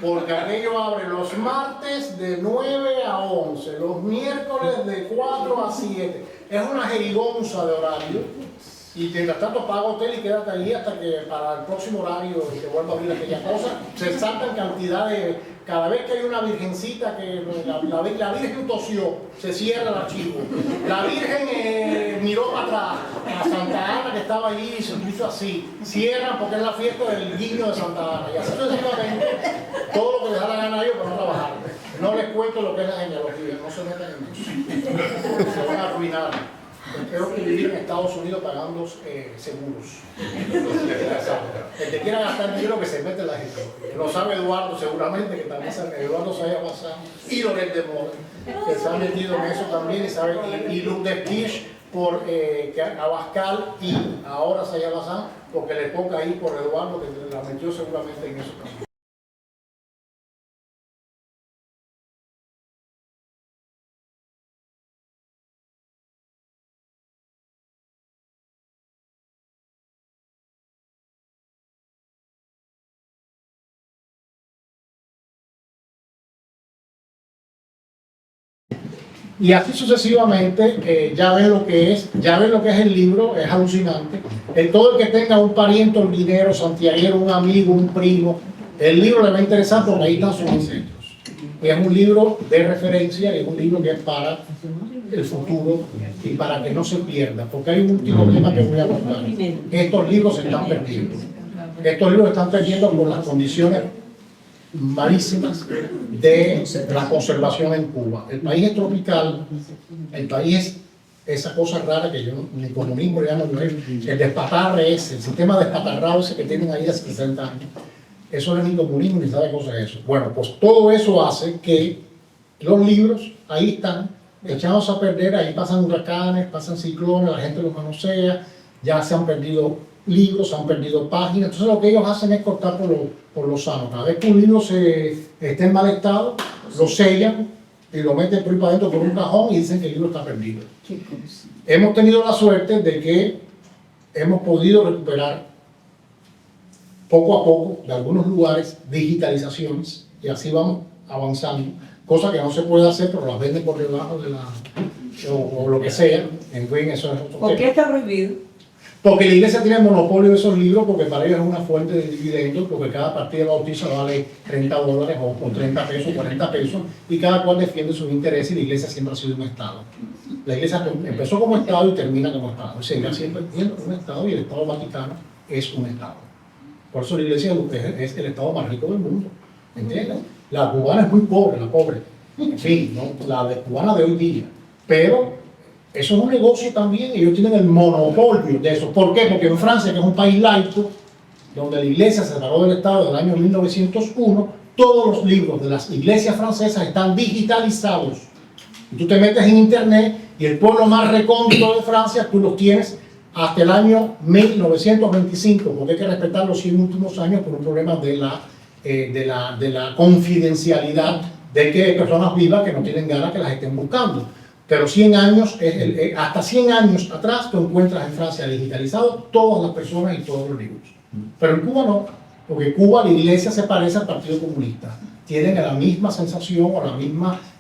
porque aquello abre los martes de 9 a 11, los miércoles de 4 a 7. Es una jerigonza de horario. Y mientras tanto paga hotel y quédate allí hasta que para el próximo horario se vuelva a abrir aquella cosa. Se saltan cantidades. Cada vez que hay una virgencita que la Virgen tosió, se cierra el archivo. La Virgen miró para atrás. A Santa Ana que estaba allí y se puso así. Cierran porque es la fiesta del guiño de Santa Ana. Y así sucesivamente todo lo que les da la gana a ellos para no trabajar. No les cuento lo que es la genealogía, no se metan en eso. Se van a arruinar. Espero que vivir en Estados Unidos pagando seguros. El que quiera gastar dinero que se mete en la gente. Lo sabe Eduardo seguramente, que también sabe, Eduardo Saya Bazán y Loret de Mola, que se ha metido en eso también y sabe, y Luc de Piche por Abascal y ahora Saya Bazán, porque le toca ahí por Eduardo, que la metió seguramente en eso también. Y así sucesivamente, ya ven lo que es el libro, es alucinante. Todo el que tenga un pariente ordinero, santiaguero, un amigo, un primo, el libro le va a interesar porque ahí están sus ancestros. Es un libro de referencia, es un libro que es para el futuro y para que no se pierda, porque hay un último tema que voy a contar. Estos libros se están perdiendo. Estos libros se están perdiendo por las condiciones malísimas de la conservación en Cuba. El país es tropical, el país es esa cosa rara que yo ni comunismo le llamo, el despatarre ese, el sistema despatarrado ese que tienen ahí hace 60 años. Eso no es ni comunismo ni sabe cosa de eso. Bueno, pues todo eso hace que los libros ahí están echados a perder, ahí pasan huracanes, pasan ciclones, la gente los manosea, ya se han perdido libros, se han perdido páginas. Entonces lo que ellos hacen es cortar por lo sano. Cada vez que un libro esté en mal estado, lo sellan y lo meten por ahí para adentro por un cajón y dicen que el libro está perdido. Hemos tenido la suerte de que hemos podido recuperar poco a poco de algunos lugares digitalizaciones y así vamos avanzando, cosa que no se puede hacer pero las venden por debajo de o lo que sea. En fin, eso es otro tema. ¿Por qué está prohibido? Porque la iglesia tiene el monopolio de esos libros, porque para ellos es una fuente de dividendos, porque cada partida de bautizo vale $30 o 30 pesos, 40 pesos, y cada cual defiende sus intereses, y la iglesia siempre ha sido un Estado. La iglesia empezó como Estado y termina como Estado. Seguirá siempre siendo un Estado, y el Estado Vaticano es un Estado. Por eso la iglesia es el Estado más rico del mundo. ¿Entiendes? La cubana es muy pobre, la pobre. En fin, ¿no? La cubana de hoy día. Pero eso es un negocio también, ellos tienen el monopolio de eso. ¿Por qué? Porque en Francia, que es un país laico, donde la iglesia se separó del Estado en el año 1901, todos los libros de las iglesias francesas están digitalizados. Y tú te metes en internet y el pueblo más recóndito de Francia, tú los tienes hasta el año 1925, porque hay que respetar los 100 últimos años por un problema de la de la confidencialidad de que hay personas vivas que no tienen ganas que las estén buscando. Pero 100 años, hasta 100 años atrás, tú encuentras en Francia digitalizado todas las personas y todos los libros. Pero en Cuba no, porque en Cuba la iglesia se parece al Partido Comunista. Tienen la misma sensación o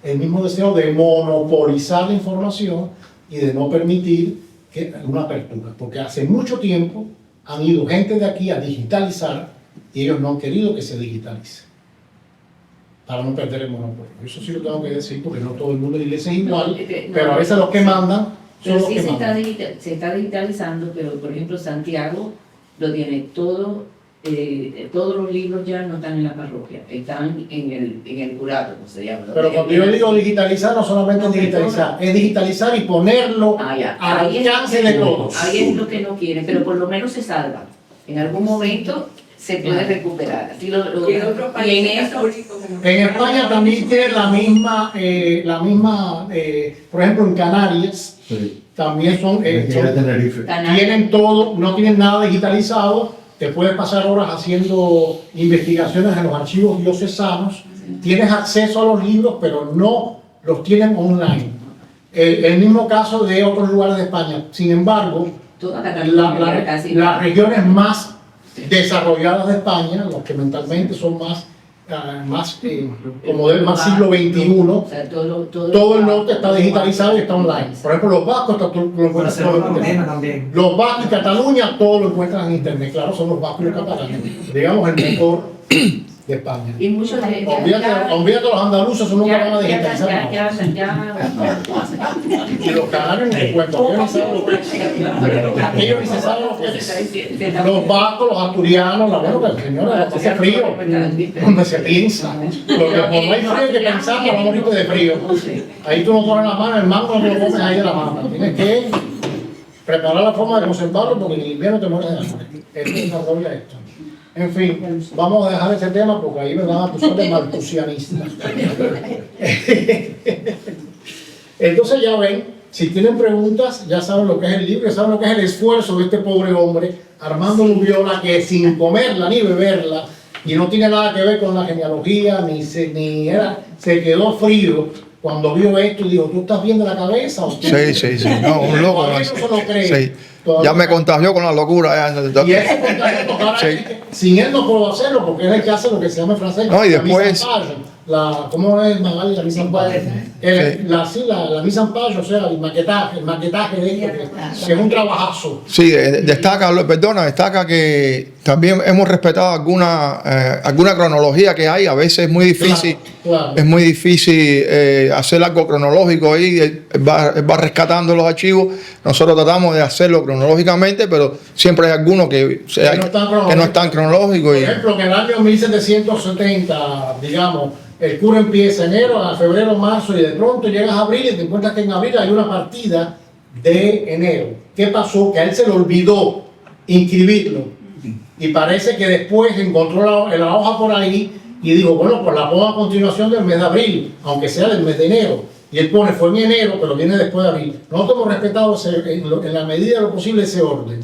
el mismo deseo de monopolizar la información y de no permitir una apertura. Porque hace mucho tiempo han ido gente de aquí a digitalizar y ellos no han querido que se digitalice, para no perder el monopolio. Eso sí lo tengo que decir porque no todo el mundo en la iglesia es igual, pero a veces los que mandan son los que mandan. Se está digitalizando, pero por ejemplo Santiago lo tiene todo, todos los libros ya no están en la parroquia, están en el curato, como se llama. Pero cuando yo digo digitalizar, no solamente es digitalizar, es digitalizar y ponerlo al alcance de todos. Ahí es lo que no quieren, pero por lo menos se salva. En algún momento se puede recuperar. Así y en otros países en España también tiene la misma por ejemplo en Canarias, sí. También tienen todo, no tienen nada digitalizado, te puedes pasar horas haciendo investigaciones en los archivos diocesanos, tienes acceso a los libros, pero no los tienen online. El mismo caso de otros lugares de España. Sin embargo, las regiones más desarrolladas de España, los que mentalmente son más como del más siglo XXI, o sea, todo el norte está digitalizado y está online. Por ejemplo, los vascos lo encuentran todo en internet. Los vascos y Cataluña todo lo encuentran en internet. Claro, son los vascos y los catalanes, digamos el mejor de España. Y muchos de olvídate los andaluces, son nunca van a digitalizar. Y los canarios ni cuento, ellos ni se saben lo que es. Los vascos, los asturianos, la bueno, que señora, hace frío, donde se piensa. Porque como no hay frío que pensar, te vas a morirte de frío. Ahí tú no pones la mano, el mango no te lo pones ahí de la mano. Tienes que preparar la forma de conservarlo porque en el invierno te mueres de hambre. Esto desarrolla esto. En fin, vamos a dejar ese tema porque ahí me van a acusar de maltusianista. Entonces ya ven, si tienen preguntas, ya saben lo que es el libro, ya saben lo que es el esfuerzo de este pobre hombre, Armando Lubiola, que sin comerla ni beberla, y no tiene nada que ver con la genealogía, se quedó frío cuando vio esto y dijo, ¿tú estás bien de la cabeza? ¿O sí, no, un loco. No se lo cree. Sí. Ya me contagió con la locura. Y ese contagio, sí. Sin él no puedo hacerlo porque es el que hace lo que se llama en francés. No, y después. ¿Cómo es Magali? La mise en page. La mise en page, o sea, el maquetaje de esto, que es un trabajazo. Sí, destaca que también hemos respetado alguna cronología que hay. A veces es muy difícil, claro. Es muy difícil hacer algo cronológico ahí. Va rescatando los archivos. Nosotros tratamos de hacerlo cronológicamente, pero siempre hay algunos que no están cronológicos. Por ejemplo, en el año 1770, digamos, el cura empieza enero, a febrero, marzo, y de pronto llegas a abril y te encuentras que en abril hay una partida de enero. ¿Qué pasó? Que a él se le olvidó inscribirlo. Y parece que después encontró la hoja por ahí y dijo, bueno, pues la pongo a continuación del mes de abril, aunque sea del mes de enero. Y él pone, fue en enero, pero viene después de abril. Nosotros hemos respetado en la medida de lo posible ese orden.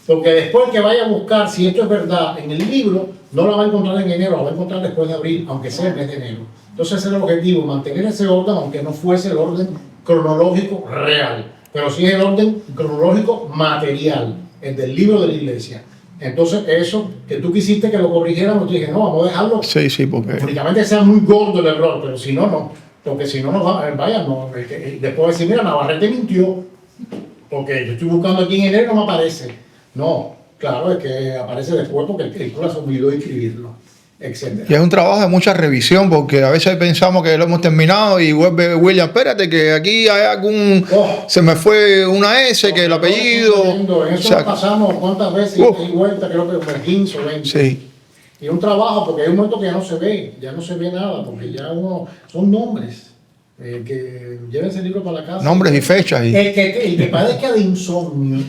Porque después que vaya a buscar si esto es verdad en el libro, no la va a encontrar en enero, la va a encontrar después de abril, aunque sea el mes de enero. Entonces ese era el objetivo, mantener ese orden, aunque no fuese el orden cronológico real, pero sí el orden cronológico material, el del libro de la iglesia. Entonces eso, que tú quisiste que lo corrigiéramos, dije, no, vamos a dejarlo, porque únicamente sea muy gordo el error, pero si no, no, porque si no, después decir, mira, Navarrete mintió, porque yo estoy buscando aquí en enero y no me aparece. No, claro, es que aparece después porque el cura se olvidó de escribirlo, etc. Y es un trabajo de mucha revisión porque a veces pensamos que lo hemos terminado y vuelve William, espérate que aquí hay se me fue una S, que el apellido. En eso pasamos cuántas veces y vuelta, creo que fue 15 o 20. Sí. Y un trabajo porque hay un momento que ya no se ve nada, porque ya son nombres. Que lleven ese libro para la casa. Nombres y fechas. El que padezca de insomnio.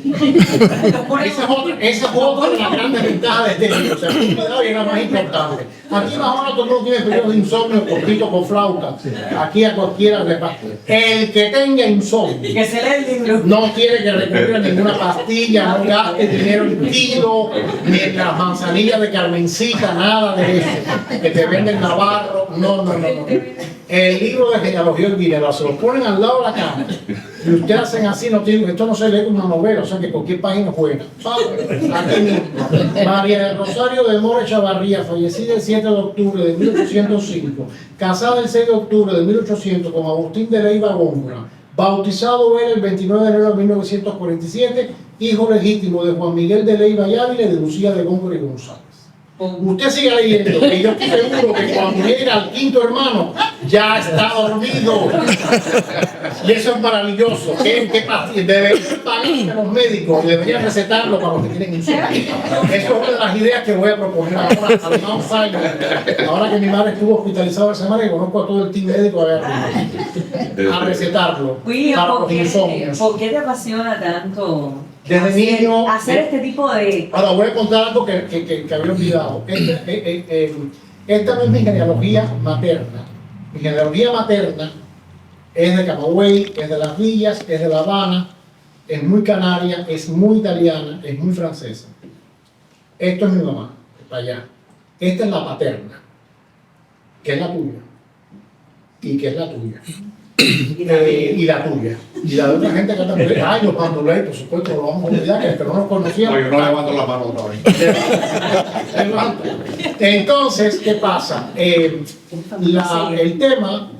Esa es otra de las grandes ventajas de este libro. O sea, cuidado y es la más importante. Aquí más o menos todo el mundo tiene periodo de insomnio, cortito con flauta. Aquí a cualquiera le pasa. El que tenga insomnio, que se lea el libro, no tiene que recurrir a ninguna pastilla, no gaste dinero en tiro, ni en las manzanillas de Carmencita, nada de eso. Que te venden Navarro. No. El libro de genealogía olvidado, se lo ponen al lado de la cama y ustedes hacen así, no tienen, esto no se lee como una novela, o sea que cualquier página es buena. Aquí mismo. María del Rosario de Mora Chavarría, fallecida el 7 de octubre de 1805, casada el 6 de octubre de 1800 con Agustín de Leiva Góngora, bautizado él el 29 de enero de 1947, hijo legítimo de Juan Miguel de Leiva y Ávila y de Lucía de Góngora y González. Usted sigue leyendo, que yo estoy seguro que cuando llega al quinto hermano ya está dormido. Y eso es maravilloso. ¿Qué pastilla? Deberían pagar a los médicos, deberían recetarlo para los que tienen insomnio. Eso es una de las ideas que voy a proponer ahora al Mount Sinai. Ahora que mi madre estuvo hospitalizada esa semana y conozco a todo el team médico a recetarlo para los insomnios. ¿Por qué te apasiona tanto? Desde niño. Hacer este tipo de. Ahora voy a contar algo que había olvidado. Esta no es mi genealogía materna. Mi genealogía materna es de Camagüey, es de Las Villas, es de La Habana, es muy canaria, es muy italiana, es muy francesa. Esto es mi mamá, para allá. Esta es la paterna, que es la tuya. Y que es la tuya. Y la tuya. Y la de otra gente que anda por ahí. Ay, los bandoleros, por supuesto, lo vamos a olvidar, que no nos conocíamos. Yo no levanto la mano otra vez. Entonces, ¿qué pasa? El tema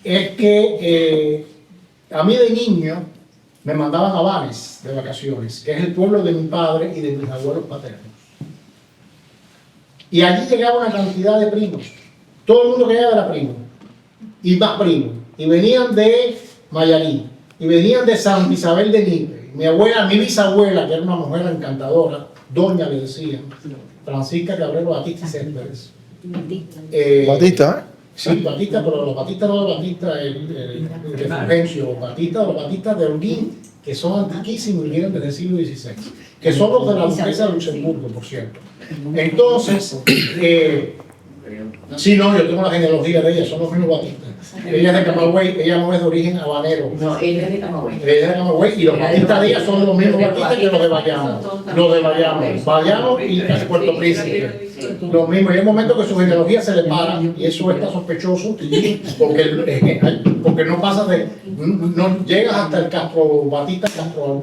es que a mí de niño me mandaban a Vanes de vacaciones, que es el pueblo de mi padre y de mis abuelos paternos. Y allí llegaba una cantidad de primos. Todo el mundo que llegaba era primo. Y más primos. Y venían de Mayarí, y venían de Santa Isabel de Nipe. Mi bisabuela, que era una mujer encantadora, doña le decían, Francisca Cabrero Batista y Céspedes. Batista, Sí, Batista, pero los Batistas no de Batista de Fulgencio, los Batistas de Holguín, que son antiquísimos y vienen desde el siglo XVI, que son los de la duquesa de Luxemburgo, por cierto. Entonces, sí, no, yo tengo la genealogía de ella, son los mismos Batistas. Ella es de Camagüey, ella no es de origen habanero. No, ella es de Camagüey. Ella es de Camagüey y los Batistas de ella son los mismos Batistas que los de Bayamo. Los de Bayamo y Puerto Príncipe. Lo mismo, y hay un momento que su genealogía se le para y eso está sospechoso porque no pasa de, no llegas hasta el Castro Batista,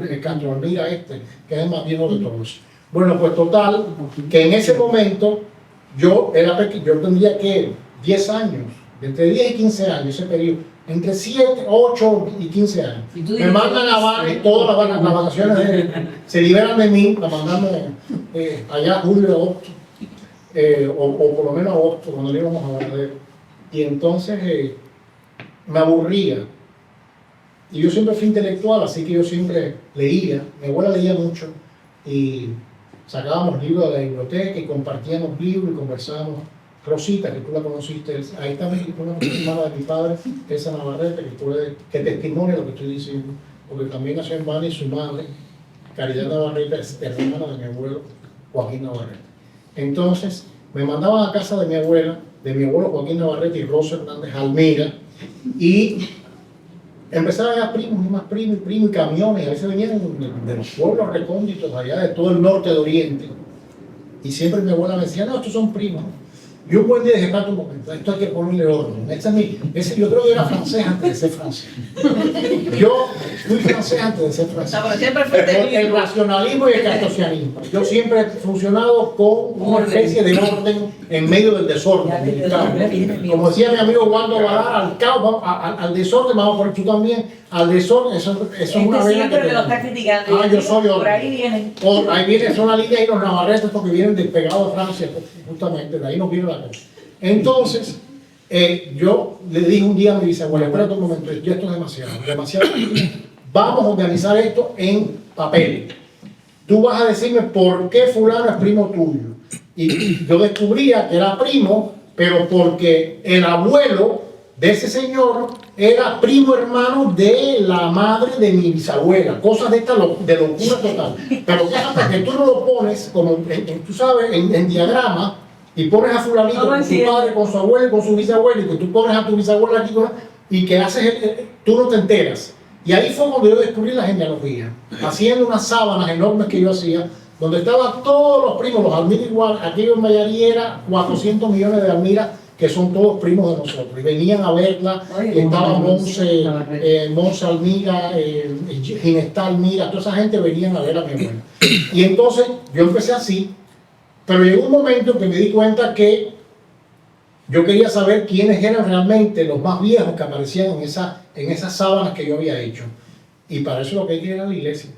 el Castro Almira que es el más viejo de todos. Bueno, pues total, que en ese momento yo tendría que 10 años, entre 10 y 15 años, ese periodo, entre 7, 8 y 15 años. Me mandan a Vanes, todas las vacaciones se liberan de mí, la mandan allá julio, agosto. O por lo menos agosto, cuando le íbamos a ver. Y entonces me aburría. Y yo siempre fui intelectual, así que yo siempre leía. Mi abuela leía mucho y sacábamos libros de la biblioteca y compartíamos libros y conversábamos. Rosita, que tú la conociste, ahí está una hermana de mi padre, Elsa Navarrete, que testimonia lo que estoy diciendo, porque también nació en Vanes y su madre, Caridad Navarrete, es hermana de mi abuelo Joaquín Navarrete. Entonces, me mandaban a casa de mi abuela, de mi abuelo Joaquín Navarrete y Rosa Hernández Almira, y empezaban a primos y más primos y camiones, a veces venían de los pueblos recónditos allá de todo el norte de Oriente, y siempre mi abuela me decía, no, estos son primos. Y un buen día dije, espérate un momento, esto hay que ponerle orden. Yo creo que era francés antes de ser francés. Yo fui francés antes de ser francés. No, siempre fue el racionalismo y el cartesianismo. Yo siempre he funcionado con una especie de orden en medio del desorden. Como decía mi amigo Wando Valar, al desorden, vamos a poner tú también, al desorden, eso es una vena siempre me lo está criticando. Yo soy orden. Por ahí viene. Ahí viene, son la línea y los navarretes porque vienen despegados de Francia, justamente, de ahí nos viene la cosa. Entonces, yo le dije un día a mi bisabuela, espérate un momento, ya esto es demasiado. Vamos a organizar esto en papel. Tú vas a decirme por qué fulano es primo tuyo. Y yo descubría que era primo, pero porque el abuelo de ese señor era primo hermano de la madre de mi bisabuela. Cosas de esta de locura total. Pero fíjate que tú no lo pones, como tú sabes, en diagrama, y pones a fulanito con su padre, con su abuelo y con su bisabuelo, y que tú pones a tu bisabuela aquí, y que haces, tú no te enteras. Y ahí fue cuando yo descubrí la genealogía, haciendo unas sábanas enormes que yo hacía, donde estaban todos los primos, los Almira igual, aquello en Mayarí era 400 millones de Almira, que son todos primos de nosotros. Y venían a verla, estaba Monse Almira, Ginestá Almira, toda esa gente venían a ver a mi abuela. Y entonces yo empecé así, pero llegó un momento en que me di cuenta que yo quería saber quiénes eran realmente los más viejos que aparecían en esas sábanas que yo había hecho. Y para eso lo que hay que ir a la iglesia.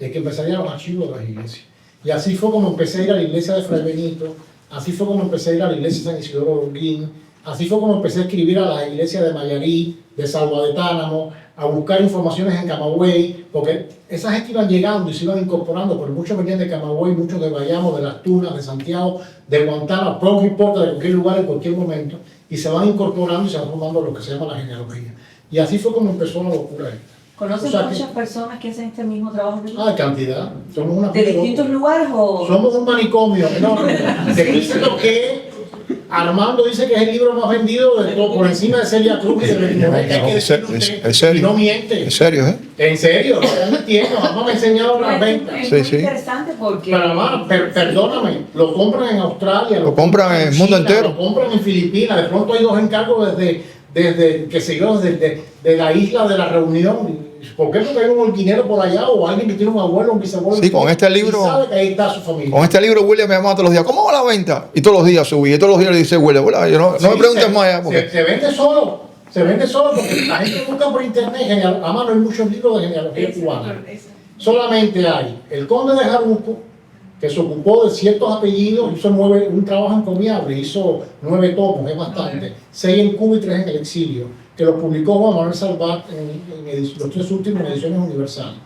Hay que empezar a ir a los archivos de las iglesias. Y así fue como empecé a ir a la iglesia de Fray Benito, así fue como empecé a ir a la iglesia de San Isidoro de Holguín, así fue como empecé a escribir a las iglesias de Mayarí, de Salva de Tánamo, a buscar informaciones en Camagüey, porque esa gente iban llegando y se iban incorporando, pero muchos venían de Camagüey, muchos de Bayamo, de Las Tunas, de Santiago, de Guantánamo, poco importa, de cualquier lugar, en cualquier momento, y se van incorporando y se van formando lo que se llama la genealogía. Y así fue como empezó la locura esta. ¿Conocen muchas personas que hacen este mismo trabajo? Cantidad. Somos una ¿De distintos lugares o...? Somos un manicomio enorme. Te dice lo que Armando dice que es el libro más vendido de todo, por encima de Celia Cruz y de Benito. ¿En serio? Y no miente. ¿En serio, En serio, no entiendo. Mamá me ha enseñado las ventas. Es muy interesante porque... Pero mamá, perdóname, lo compran en Australia. Lo compran en el mundo entero. Lo compran en Filipinas. De pronto hay 2 encargos desde qué sé yo, de la isla de la Reunión. ¿Por qué? Porque hay un holguinero por allá o alguien que tiene un abuelo, un bisabuelo. Sí, con este libro. Y sabe que ahí está su familia. Con este libro, William me llama todos los días. ¿Cómo va la venta? Y todos los días subí. Y todos los días le dice William, yo no me preguntes más. Porque... Se vende solo. Se vende solo porque la gente busca por internet. Además, no hay muchos libros de genealogía cubana. Solamente hay el conde de Jaruco, que se ocupó de ciertos apellidos, hizo un trabajo encomiable, hizo 9 tomos, es bastante, 6 en Cuba y 3 en el exilio, que los publicó Juan Manuel Salvat en los 3 últimos en ediciones universales.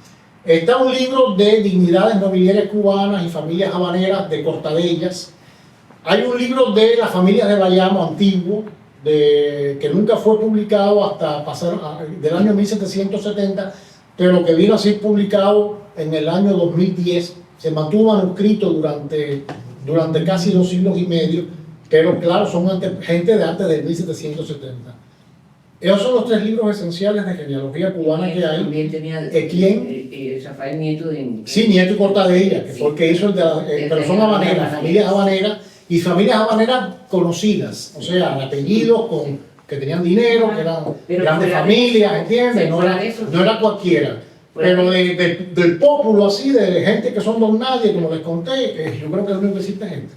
Está un libro de dignidades nobiliarias cubanas y familias habaneras de Cortadellas. Hay un libro de las familias de Bayamo antiguo, que nunca fue publicado hasta pasar del año 1770, pero que vino a ser publicado en el año 2010. Se mantuvo manuscrito durante casi 2 siglos y medio, pero claro, son gente de antes del 1770. Esos son los 3 libros esenciales de genealogía cubana que hay. También tenía ¿quién? Rafael Nieto de... Sí, Nieto y Cortadella, que fue el que hizo el de pero son habaneras, familias habaneras, y familias habaneras conocidas, o sea, apellidos que tenían dinero, que eran grandes familias, ¿entiendes? No era cualquiera. Pero del pópulo así, de gente que son don nadie, como les conté, yo creo que es lo único que existe gente.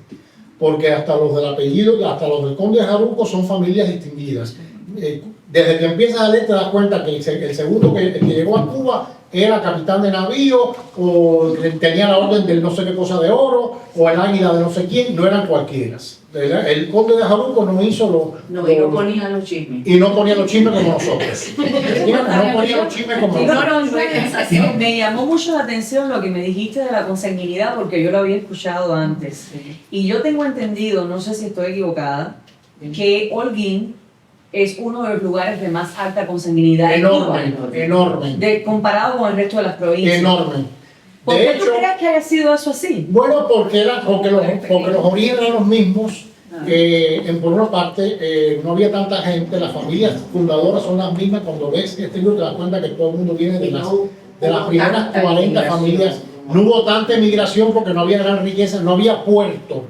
Porque hasta los del apellido, hasta los del conde de Jaruco son familias distinguidas. Desde que empiezas a leer te das cuenta que el segundo que llegó a Cuba era capitán de navío, o tenía la orden del no sé qué cosa de oro, o el águila de no sé quién, no eran cualquiera. El conde de Jaruco no hizo y no ponía los chismes. Y no ponía los chismes como nosotros. No ponía los chismes como nosotros. Me llamó mucho la atención lo que me dijiste de la consanguinidad, porque yo lo había escuchado antes. Y yo tengo entendido, no sé si estoy equivocada, que Holguín es uno de los lugares de más alta consanguinidad en Cuba. Enorme. Comparado con el resto de las provincias. Enorme. ¿Por qué tú crees que haya sido eso así? Bueno, porque los orígenes eran los mismos. Por una parte, no había tanta gente, las familias fundadoras son las mismas. Cuando ves este libro te das cuenta que todo el mundo viene de las primeras 40 familias. No hubo tanta emigración porque no había gran riqueza, no había puerto.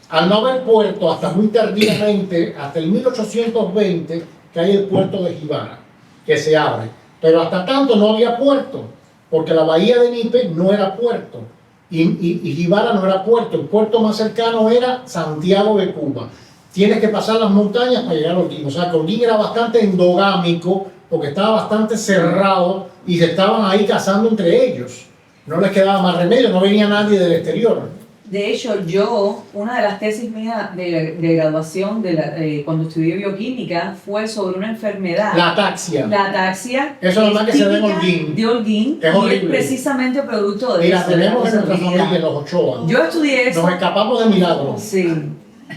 Al no haber puerto, hasta muy tardíamente, hasta el 1820, que hay el puerto de Jibara, que se abre. Pero hasta tanto no había puerto, porque la bahía de Nipe no era puerto, y Jibara no era puerto. El puerto más cercano era Santiago de Cuba. Tienes que pasar las montañas para llegar a Holguín. O sea, que Holguín era bastante endogámico, porque estaba bastante cerrado, y se estaban ahí cazando entre ellos. No les quedaba más remedio, no venía nadie del exterior. De hecho, una de las tesis mías de graduación cuando estudié bioquímica fue sobre una enfermedad. La ataxia. La ataxia. Eso es lo que se ve en Holguín. De Holguín. Es y es precisamente producto de y la eso. tenemos en nuestra familia, en los Ochoa. Yo estudié eso. Nos escapamos de milagro. Sí.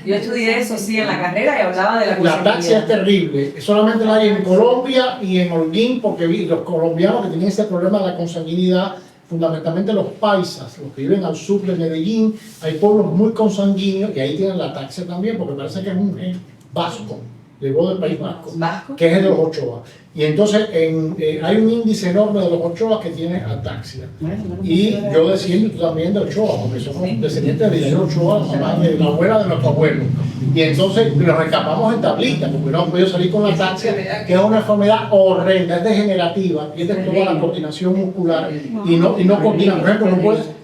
Yo estudié eso, sí, en la carrera y hablaba de la La ataxia es terrible, solamente la hay en Colombia y en Holguín, porque los colombianos que tienen ese problema de la consanguinidad, fundamentalmente los paisas, los que viven al sur de Medellín, hay pueblos muy consanguíneos y ahí tienen la ataxia también, porque parece que es un gen vasco, llegó del País Vasco, que es el de los Ochoa. Y entonces hay un índice enorme de los Ochoa que tiene ataxia. Y yo desciendo también de Ochoa, porque somos descendientes de Vidal Ochoa, la abuela de nuestro abuelo. Y entonces nos escapamos en tablita, porque no hemos podido salir con la ataxia, que es una enfermedad horrenda, es degenerativa, pierdes toda la coordinación muscular y no coordinas. Por ejemplo,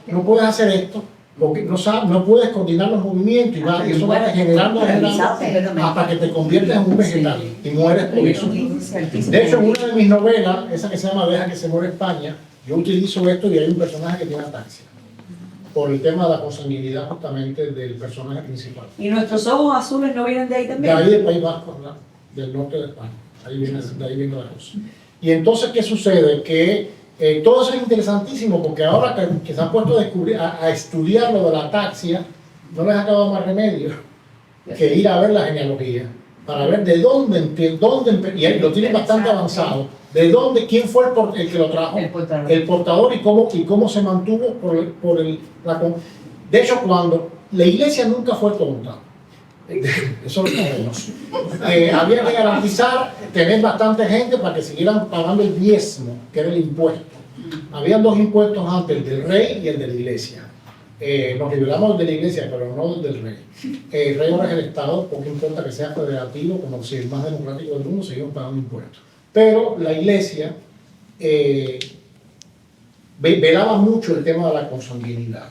no puedes hacer esto, porque no puedes coordinar los movimientos y eso va degenerando hasta que te conviertes en un vegetal y mueres por eso. De hecho, en una de mis novelas, esa que se llama Deja que se muera España, yo utilizo esto y hay un personaje que tiene ataxia por el tema de la consanguinidad justamente del personaje principal. ¿Y nuestros ojos azules no vienen de ahí también? De ahí del País Vasco, ¿verdad? Del norte de España. De ahí viene la cosa. Y entonces, ¿qué sucede? Que todo eso es interesantísimo porque ahora que se han puesto a estudiar lo de la ataxia, no les ha quedado más remedio que ir a ver la genealogía para ver de dónde y ahí lo tienen bastante avanzado, de dónde, quién fue el que lo trajo, el portador y cómo se mantuvo de hecho, cuando la iglesia nunca fue tonta, eso lo sabemos, había que garantizar tener bastante gente para que siguieran pagando el diezmo, que era el impuesto. Habían dos impuestos antes, el del rey y el de la iglesia. Nos liberamos de la iglesia, pero no del rey. El rey ahora es el Estado, poco importa que sea federativo, como si el más democrático del mundo, seguimos pagando impuestos. Pero la iglesia velaba mucho el tema de la consanguinidad,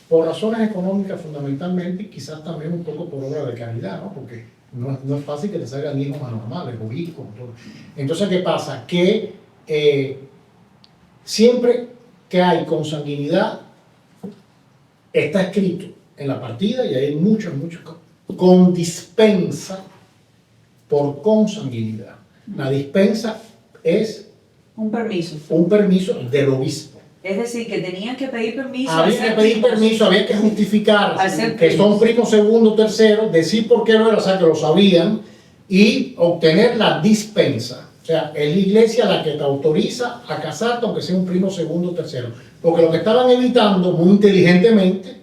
por razones económicas fundamentalmente y quizás también un poco por obra de caridad, ¿no? Porque no es fácil que te salgan hijos anormales o hijos. Entonces, ¿qué pasa? Que siempre que hay consanguinidad, está escrito en la partida, y hay muchos, con dispensa por consanguinidad. La dispensa es un permiso del obispo. Es decir, que tenían que pedir permiso. Había que pedir permiso, había que justificar que son primos, segundo, tercero, decir por qué no era, o sea, que lo sabían, y obtener la dispensa. O sea, es la iglesia la que te autoriza a casarte aunque sea un primo, segundo, tercero. Porque lo que estaban evitando muy inteligentemente,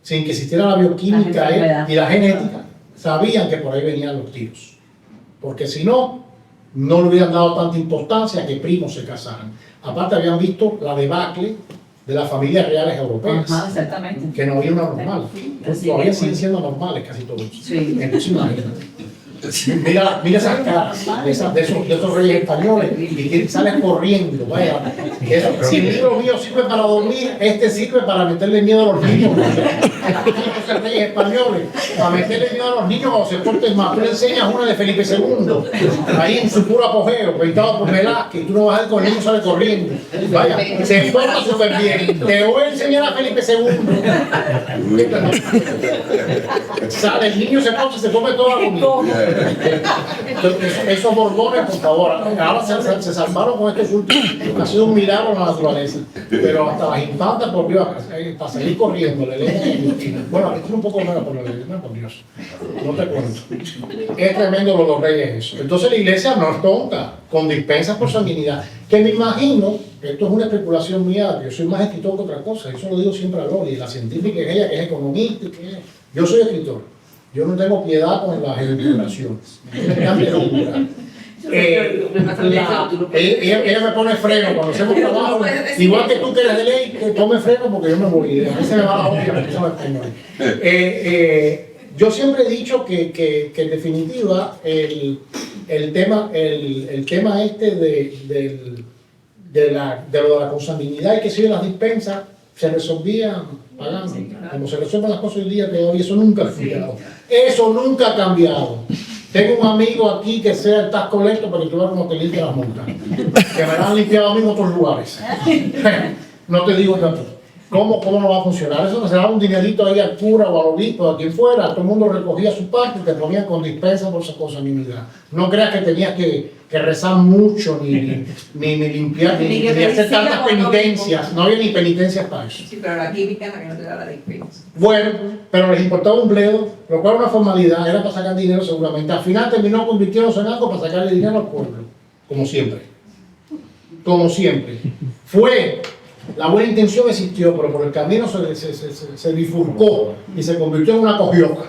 sin que existiera la bioquímica y la genética, sabían que por ahí venían los tiros. Porque si no, no le hubieran dado tanta importancia a que primos se casaran. Aparte habían visto la debacle de las familias reales europeas. Ajá, exactamente. Que no había una normal. Todavía siguen siendo normales casi todos. Sí. Entonces imagínate. Mira esas caras de esos reyes españoles y sales corriendo. Vaya, si el libro mío sirve para dormir, este sirve para meterle miedo a los niños. Esos reyes españoles, para meterle miedo a los niños o se porten más. Tú le enseñas una de Felipe II, ahí en su puro apogeo, pintado por Velázquez, y tú no vas a ver con el niño sale corriendo. Vaya, se porta súper bien. Te voy a enseñar a Felipe II. Sale el niño, se come toda la comida. Esos borbones, por favor, ahora se salvaron con estos últimos. Ha sido un milagro en la naturaleza. Pero hasta las infantas, por Dios, para salir corriendo, le leen. Bueno, aquí tiene un poco menos, pero le leen, por Dios. No te cuento. Es tremendo lo de los reyes eso. Entonces la iglesia no es tonta, con dispensas por sanguinidad. Que me imagino, esto es una especulación mía, yo soy más escritor que otra cosa, eso lo digo siempre a Loli, la científica es ella, que es economista, yo soy escritor. Yo no tengo piedad con las especulaciones. Ella me pone freno cuando hacemos trabajo. Igual que tú que eres de ley, que tome freno porque yo me voy. A veces me va la olla porque eso es español. Yo siempre he dicho que en definitiva el tema este de lo de la consanguinidad y que si las dispensas se resolvían pagando. Como se resuelven las cosas hoy día, eso nunca ha cambiado. Eso nunca ha cambiado. Tengo un amigo aquí que sea el tax collector para que tú veas cómo te limpia las multas. Que me las han limpiado a mí en otros lugares. No te digo yo a ti. ¿Cómo no va a funcionar? Eso se daba un dinerito ahí al cura o al obispo, a quien fuera, todo el mundo recogía su parte y te ponían con dispensa por esa consanguinidad. No creas que tenías que rezar mucho, ni limpiar, ni hacer tantas penitencias. No había ni penitencias para eso. Sí, pero la química es la que no te da la dispensa. Bueno, pero les importaba un bledo, lo cual era una formalidad, era para sacar dinero seguramente. Al final terminó convirtiéndose en algo para sacarle dinero al pueblo, como siempre. Como siempre. La buena intención existió, pero por el camino se bifurcó y se convirtió en una cojioca,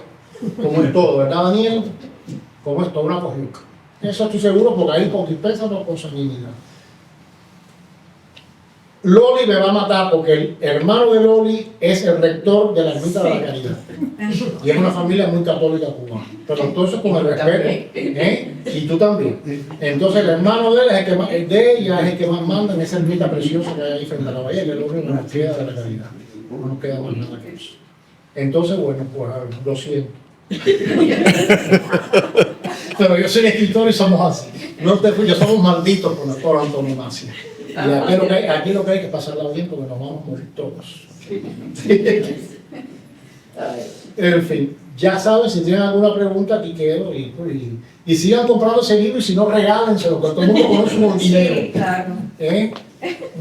como es todo, ¿verdad, Daniel? Como es todo, una cojioca. Eso estoy seguro porque ahí con dispensa no con sanguinidad. Loli me va a matar porque el hermano de Loli es el rector de la Ermita de la Caridad. Y es una familia muy católica cubana. Pero entonces con el respeto, y tú también. Entonces el hermano de él es el que más, de ella es el que más manda en esa ermita preciosa que hay ahí frente a la bahía, que es lo único que nos queda de la Caridad. No nos queda más nada que eso. Entonces, bueno, pues lo siento. Pero yo soy escritor y somos así. No te fui, yo somos malditos por antonomasia. Y aquí lo que hay que pasarla bien porque nos vamos a morir todos. En fin, ya saben, si tienen alguna pregunta, aquí quedo. Y sigan comprando ese libro y si no, regálenselo, porque todo el mundo conoce un dinero. Sí, claro.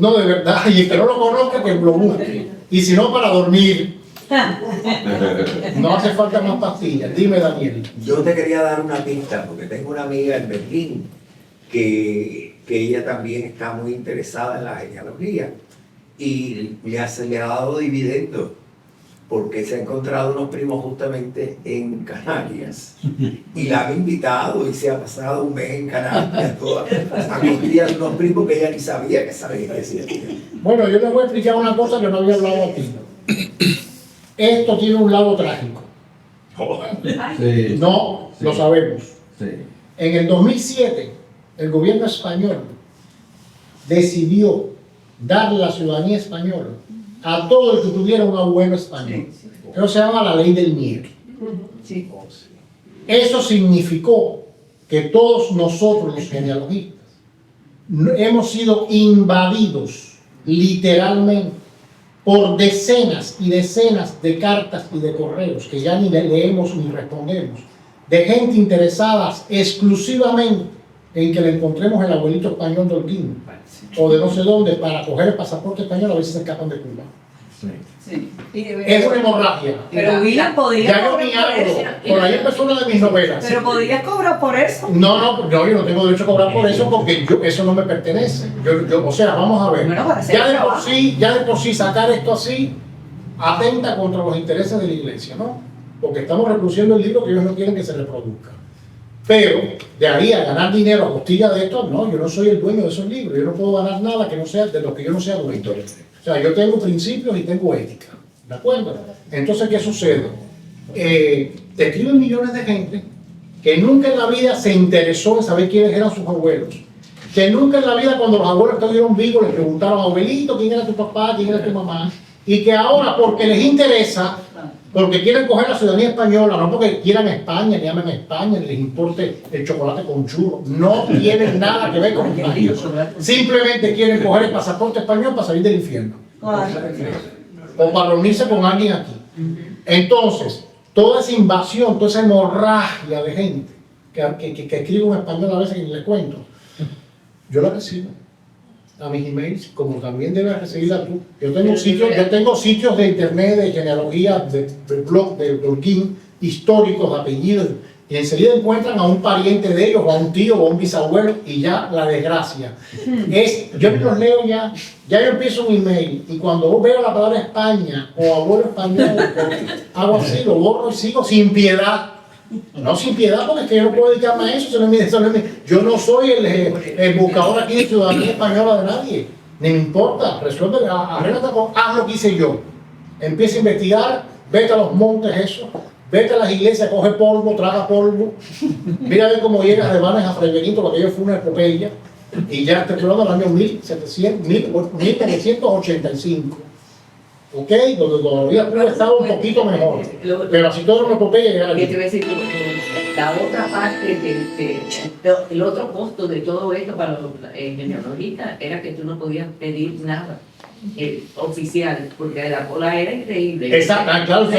No, de verdad, y el que no lo conozca, que lo busque. Y si no, para dormir. No hace falta más pastillas. Dime, Daniel. Yo te quería dar una pista, porque tengo una amiga en Berlín que ella también está muy interesada en la genealogía y le ha dado dividendos porque se ha encontrado unos primos justamente en Canarias y la han invitado y se ha pasado un mes en Canarias a costillas de unos primos que ella ni sabía que sabían que existían. Bueno, yo les voy a explicar una cosa que no había hablado aquí. Esto tiene un lado trágico. Sí. No, lo sabemos. Sí. En el 2007, el gobierno español decidió darle la ciudadanía española a todo el que tuviera un abuelo español. Eso se llama la ley del nieto. Eso significó que todos nosotros, los genealogistas, hemos sido invadidos literalmente por decenas y decenas de cartas y de correos que ya ni leemos ni respondemos, de gente interesada exclusivamente en que le encontremos el abuelito español de Holguín o de no sé dónde para coger el pasaporte español a ver si se escapan de Cuba. Sí. Es una hemorragia. Pero William podría Ya yo cobrar ni por hablo. eso. Por ahí empezó una de mis novelas. Pero podrías cobrar por eso. No, yo no tengo derecho a cobrar por eso porque eso no me pertenece. O sea, vamos a ver. Bueno, para hacer Ya de trabajo. por sí sacar esto así atenta contra los intereses de la iglesia, ¿no? Porque estamos reproduciendo el libro que ellos no quieren que se reproduzca. Pero de ahí a ganar dinero a costilla de esto, no, yo no soy el dueño de esos libros. Yo no puedo ganar nada que no sea de lo que yo no sea dueño. O sea, yo tengo principios y tengo ética. ¿De acuerdo? Entonces, ¿qué sucede? Te escriben millones de gente que nunca en la vida se interesó en saber quiénes eran sus abuelos. Que nunca en la vida, cuando los abuelos estuvieron vivos, les preguntaron, abuelito, ¿quién era tu papá? ¿Quién era tu mamá? Y que ahora, porque les interesa, porque quieren coger la ciudadanía española, no porque quieran España, ni amen España, ni les importe el chocolate con churro, no tienen nada que ver con España. Simplemente quieren coger el pasaporte español para salir del infierno. O para reunirse con alguien aquí. Entonces, toda esa invasión, toda esa hemorragia de gente que escribe un español a veces que ni les cuento, yo la recibo a mis emails, como también debes recibirla tú. Yo tengo sitios de internet, de genealogía, de blog, de Holguín, históricos, de apellidos, y enseguida encuentran a un pariente de ellos, o a un tío, o a un bisabuelo, y ya la desgracia. Yo los leo ya yo empiezo un email, y cuando veo la palabra España, o abuelo español, hago así, lo borro y sigo sin piedad. No sin piedad, porque es que yo no puedo dedicarme a eso. Yo no soy el buscador aquí de ciudadanía española de nadie. Ni me importa. Resuelve, arréglate haz lo que hice yo. Empieza a investigar, vete a los montes eso, vete a las iglesias, coge polvo, traga polvo. Mira a ver cómo llegas de Vanes a Fray Benito, porque aquello fue una epopeya. Y ya te estoy hablando del año 1985. ¿Ok? Donde todavía pudo estar un poquito mejor. Pero así todo no puede llegar. ¿Qué te voy a decir? La otra parte, el otro costo de todo esto para los genealogistas era que tú no podías pedir nada. oficial, porque la cola era increíble. Exacto, claro,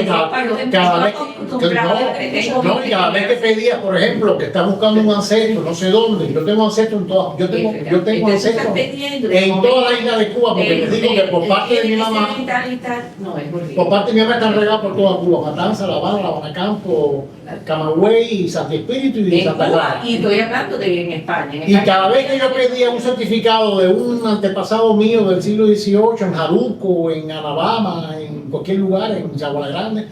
cada vez que pedías, por ejemplo, que estás buscando un ancestro, no sé dónde, yo tengo ancestros en todas, yo tengo ancestros en toda la isla de Cuba, porque te digo que por parte de mi mamá, por parte de mi mamá están regados por toda Cuba, Matanza, La Habana, Campo, Camagüey, Santi Espíritu y Santa Clara. Y estoy hablando de en España. Y cada vez que yo pedía un certificado de un antepasado mío del siglo XVIII, en Jaruco, en Alabama, en cualquier lugar, en Sabana Grande,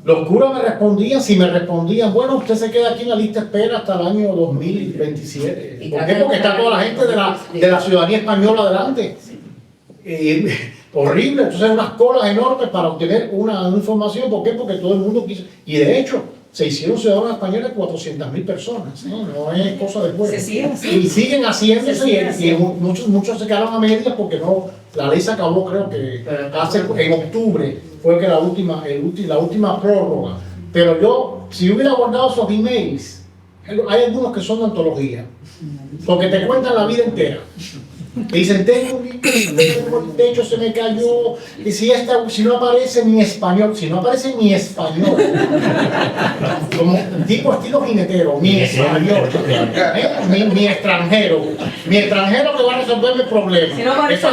los curas me respondían, si me respondían, bueno, usted se queda aquí en la lista de espera hasta el año 2027. ¿Por qué? Porque está toda la gente de la ciudadanía española adelante. Horrible, entonces unas colas enormes para obtener una información. ¿Por qué? Porque todo el mundo quiso. Y de hecho, se hicieron ciudadanos españoles 400.000 personas, no es cosa de juego. Y siguen haciéndose y muchos se quedaron a medias porque no, la ley se acabó, creo que en octubre fue que la última prórroga. Pero yo, si hubiera guardado esos emails, hay algunos que son de antología, porque te cuentan la vida entera. Te dicen, tengo el techo se me cayó, y si no aparece mi español, como tipo estilo jinetero, mi español, mi extranjero que va a resolver mi problema. Si no aparece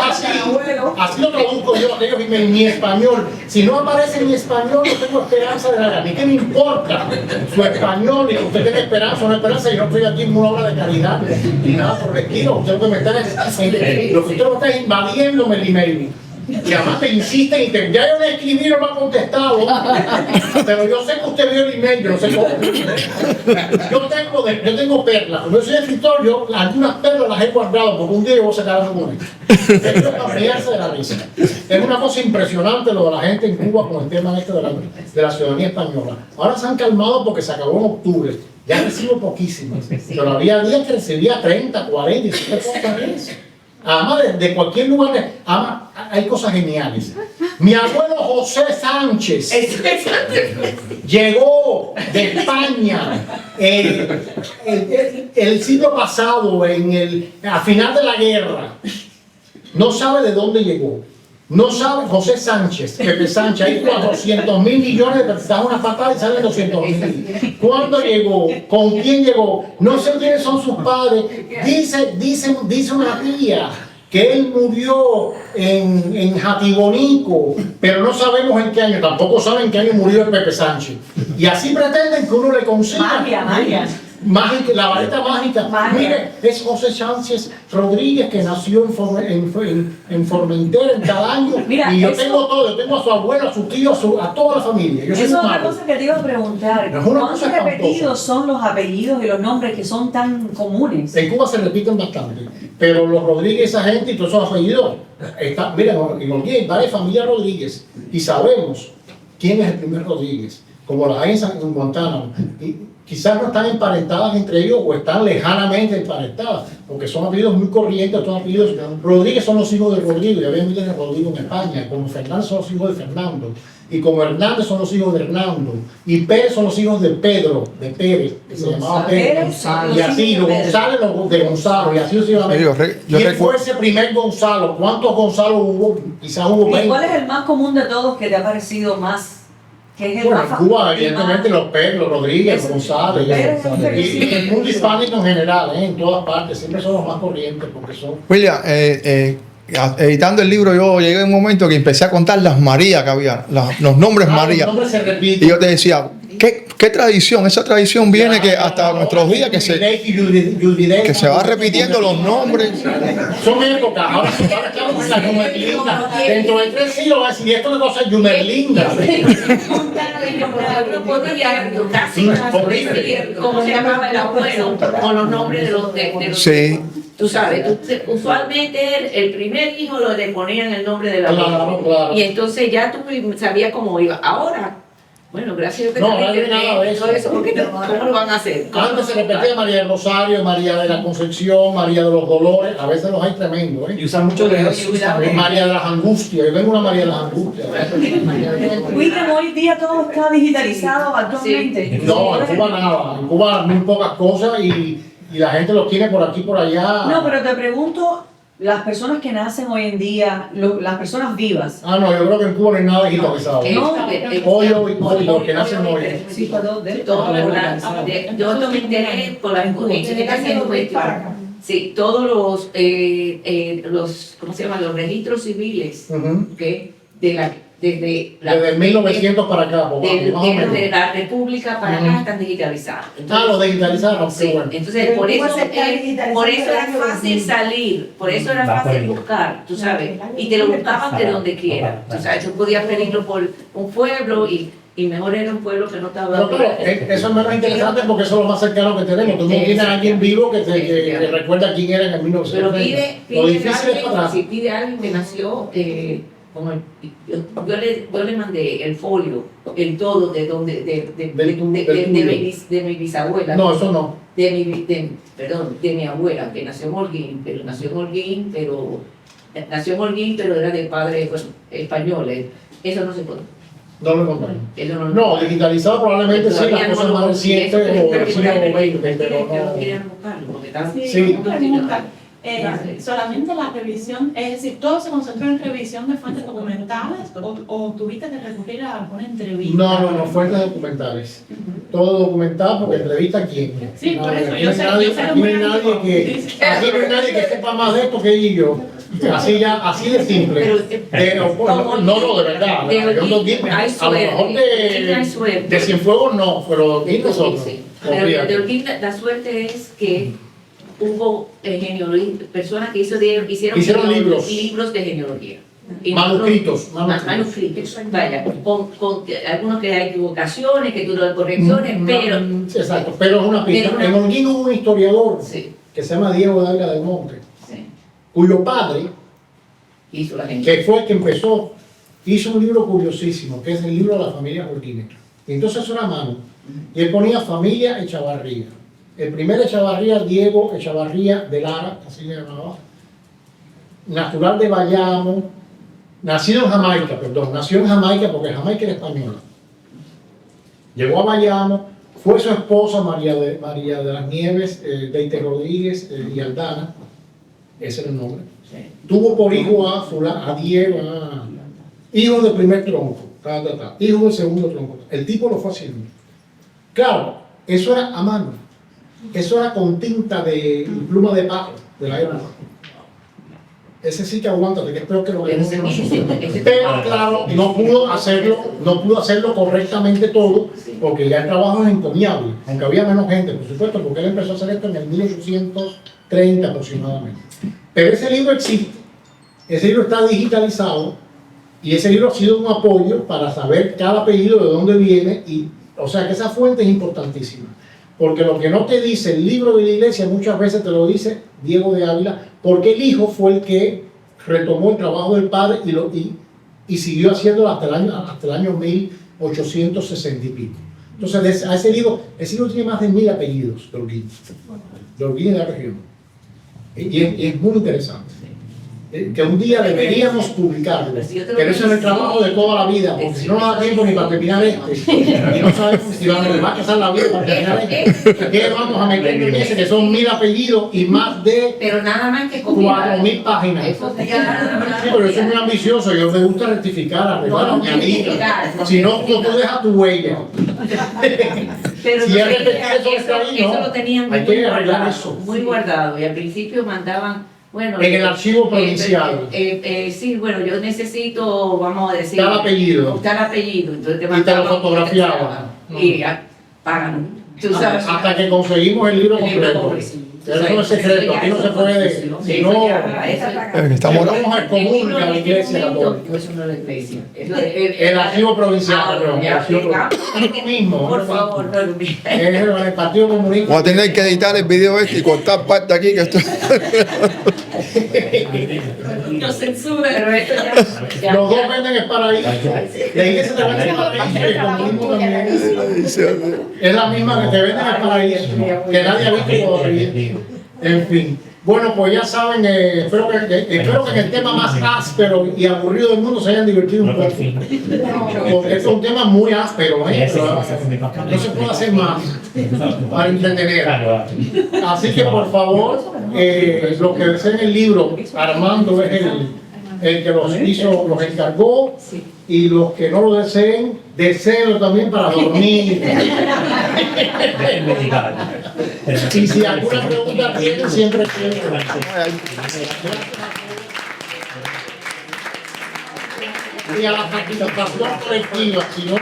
así lo traduzco yo, mi español. Si no aparece mi español, no tengo esperanza de nada. A mí qué me importa su español, y que usted tenga esperanza o no esperanza, yo no estoy aquí en una obra de caridad, ni nada por el estilo. Usted lo que me está lo que usted me está invadiéndome el email. Y además te insisten ya yo le escribí, no me ha contestado, pero yo sé que usted vio el email, yo no sé cómo. Yo tengo perlas, como yo soy escritor, yo algunas perlas las he guardado porque un día yo voy a sacar alguna. Es para pelearse de la risa. Es una cosa impresionante lo de la gente en Cuba con el tema este de la ciudadanía española. Ahora se han calmado porque se acabó en octubre, ya recibo poquísimas, pero había días que recibía 30, 40, y qué cosa es. Además de cualquier lugar, hay cosas geniales. Mi abuelo José Sánchez llegó de España el siglo pasado, a final de la guerra. No sabe de dónde llegó. No sabe José Sánchez, Pepe Sánchez, hay 400.000 millones de personas, da una patada y salen 200.000. ¿Cuándo llegó? ¿Con quién llegó? No sé quiénes son sus padres. Dice una tía que él murió en Jatibonico, pero no sabemos en qué año, tampoco saben en qué año murió el Pepe Sánchez. Y así pretenden que uno le consiga. Magia. La varita mágica. Mire, es José Sánchez Rodríguez, que nació en Formentera, en Cadaño. Y yo tengo todo, yo tengo a su abuelo, a su tío, a toda la familia. Eso es una cosa que te iba a preguntar. ¿Cuántos repetidos son los apellidos y los nombres que son tan comunes? En Cuba se repiten bastante, pero los Rodríguez, esa gente y todos esos apellidos, mira, en Olguín hay varias familias Rodríguez y sabemos quién es el primer Rodríguez, como las hay en Guantánamo. Quizás no están emparentadas entre ellos o están lejanamente emparentadas, porque son apellidos muy corrientes, son apellidos. Rodríguez son los hijos de Rodrigo, y había miles de Rodrigo en España, como Fernández son los hijos de Fernando, y como Hernández son los hijos de Hernando, y Pérez son los hijos de Pedro, de Pérez, que se llamaba Pérez, y así, los González de Gonzalo, y así sucesivamente. ¿Quién fue ese primer Gonzalo? ¿Cuántos Gonzalo hubo? Quizás hubo 20. ¿Y cuál es el más común de todos que te ha parecido más? En Cuba, evidentemente, los Pedro, Rodríguez, González, y el mundo hispánico en general, en todas partes, siempre son los más corrientes, porque son. William, editando el libro, yo llegué a un momento que empecé a contar las Marías que había, los nombres María. Los nombres se repiten. Y yo te decía, ¿qué tradición? Esa tradición viene que hasta nuestros días que se va repitiendo los nombres. Son épocas. Ahora estamos en la Yumerlinda. Dentro de 3 siglos va a decir, esto es una cosa Yumerlinda. ¿Cómo se llamaba el abuelo? Con los nombres de los sí. Tú sabes, usualmente el primer hijo le ponían el nombre de la abuelo. Claro. Y entonces ya tú sabías cómo iba. Ahora, bueno, gracias a Dios que no hay nada de eso. ¿Cómo lo van a hacer? Antes se repetía María del Rosario, María de la Concepción, María de los Dolores, a veces los hay tremendo, Y usan mucho de Jesús también. María de las Angustias, yo tengo una María de las Angustias. William, hoy día todo está digitalizado actualmente. No, en Cuba nada, en Cuba muy pocas cosas y la gente los tiene por aquí por allá. No, pero te pregunto, las personas que nacen hoy en día, las personas vivas. Ah, no, yo creo que en Cuba no hay nada digitalizado. Pollo y los que nacen hoy. Sí, todo. Yo me enteré por la gente que está haciendo cuestiones. Sí, todos los, ¿cómo se llama? Los registros civiles, ¿okay? Desde el 1900 para acá, de la República para acá están digitalizados. Entonces, lo digitalizaron, sí. Bueno. Entonces, por eso era fácil salir, por eso era fácil buscar, tú sabes, y te lo buscaban de donde quiera. Tú sabes, tú podías pedirlo por un pueblo y mejor era un pueblo que no estaba... No, pero eso es menos interesante porque eso es lo más cercano que tenemos. Tú no tienes a alguien vivo que recuerda quién era en el 1900. Pero lo difícil es para si pide a alguien que nació... yo le mandé el folio, el todo de donde de mi bisabuela. No, eso no. De mi abuela, que nació en Holguín, pero nació en Holguín, pero era de padres españoles. Eso no se puede. No lo encontré. No, digitalizado probablemente sí, las cosas más recientes o del siglo XX, pero no. Sí. Solamente la revisión, es decir, todo se concentró en revisión de fuentes documentales o tuviste que recurrir a alguna entrevista. No, fuentes documentales. Todo documentado porque entrevista a quién. Sí, por eso yo sé. Aquí no hay nadie que sepa más de esto que yo. Así de simple. No, de verdad. A lo mejor de Cienfuegos no, pero de nosotros. De Holguín la suerte es que hubo personas que hicieron libros de genealogía. Manuscritos. Vaya, con algunos que hay equivocaciones, que tuvo correcciones, pero... Exacto, pero es una pista. En Holguín hubo un historiador que se llama Diego de Ávila del Monte, cuyo padre, que fue el que empezó, hizo un libro curiosísimo, que es el libro de la familia Holguín. Y entonces era mano, y él ponía familia Echavarría. El primer Echavarría, Diego Echavarría de Lara, así le llamaba, natural de Bayamo, nació en Jamaica porque Jamaica era española. Llegó a Bayamo, fue su esposa María de las Nieves, Deite Rodríguez y Aldana, ese era el nombre. Tuvo por hijo a Diego, hijo del primer tronco, hijo del segundo tronco. El tipo lo fue haciendo. Claro, eso era a mano. Eso era con tinta y pluma de paja de la época. Ese sí que aguanta, que espero que lo veamos nosotros. Pero claro, no pudo hacerlo correctamente todo, porque ya el trabajo es encomiable, aunque había menos gente, por supuesto, porque él empezó a hacer esto en el 1830 aproximadamente. Pero ese libro existe, ese libro está digitalizado, y ese libro ha sido un apoyo para saber cada apellido de dónde viene, o sea que esa fuente es importantísima. Porque lo que no te dice el libro de la iglesia muchas veces te lo dice Diego de Ávila, porque el hijo fue el que retomó el trabajo del padre y siguió haciéndolo hasta el año 1860 y pico. Entonces, ese libro tiene más de 1000 apellidos de Holguín de la región. Y es muy interesante. Que un día deberíamos publicarlo, pero eso es el trabajo de toda la vida, porque si no nos da tiempo ni para terminar y no sabemos si nos va a pasar la vida para terminar ¿qué vamos a meter en ese? Que son 1000 apellidos y más de 4000 páginas. Pero eso es muy ambicioso, yo me gusta rectificar, arreglar, añadir, si no, tú dejas tu huella. Pero si eso lo tenían muy guardado y al principio mandaban. Bueno, en el archivo provincial. Sí, bueno, yo necesito, vamos a decir... Tal apellido. Entonces y te lo fotografiaban. Y ya, pagan. ¿Tú sabes? Hasta que conseguimos el libro completo. Eso no es secreto, aquí no se puede... Si no, estamos al común a la iglesia católica. Eso no es la iglesia. El archivo provincial, perdón. Es lo mismo. Por favor, no lo es el Partido Comunista. Voy a tener que editar el video y cortar parte aquí que esto... No censura. Pero esto ya... Los dos venden el paraíso. La iglesia te vende el paraíso y el comunismo también. Es la misma que te venden el paraíso, que nadie ha visto todavía. En fin. Bueno, pues ya saben, espero que en el tema más áspero y aburrido del mundo se hayan divertido un poco. Porque es un tema muy áspero, no se puede hacer más para entretener. Así que por favor, los que deseen el libro, Armando es el que los hizo, los encargó, y los que no lo deseen, deseenlo también para dormir. Y si alguna pregunta tienen, siempre tienen. Y a la participación colectiva, si no,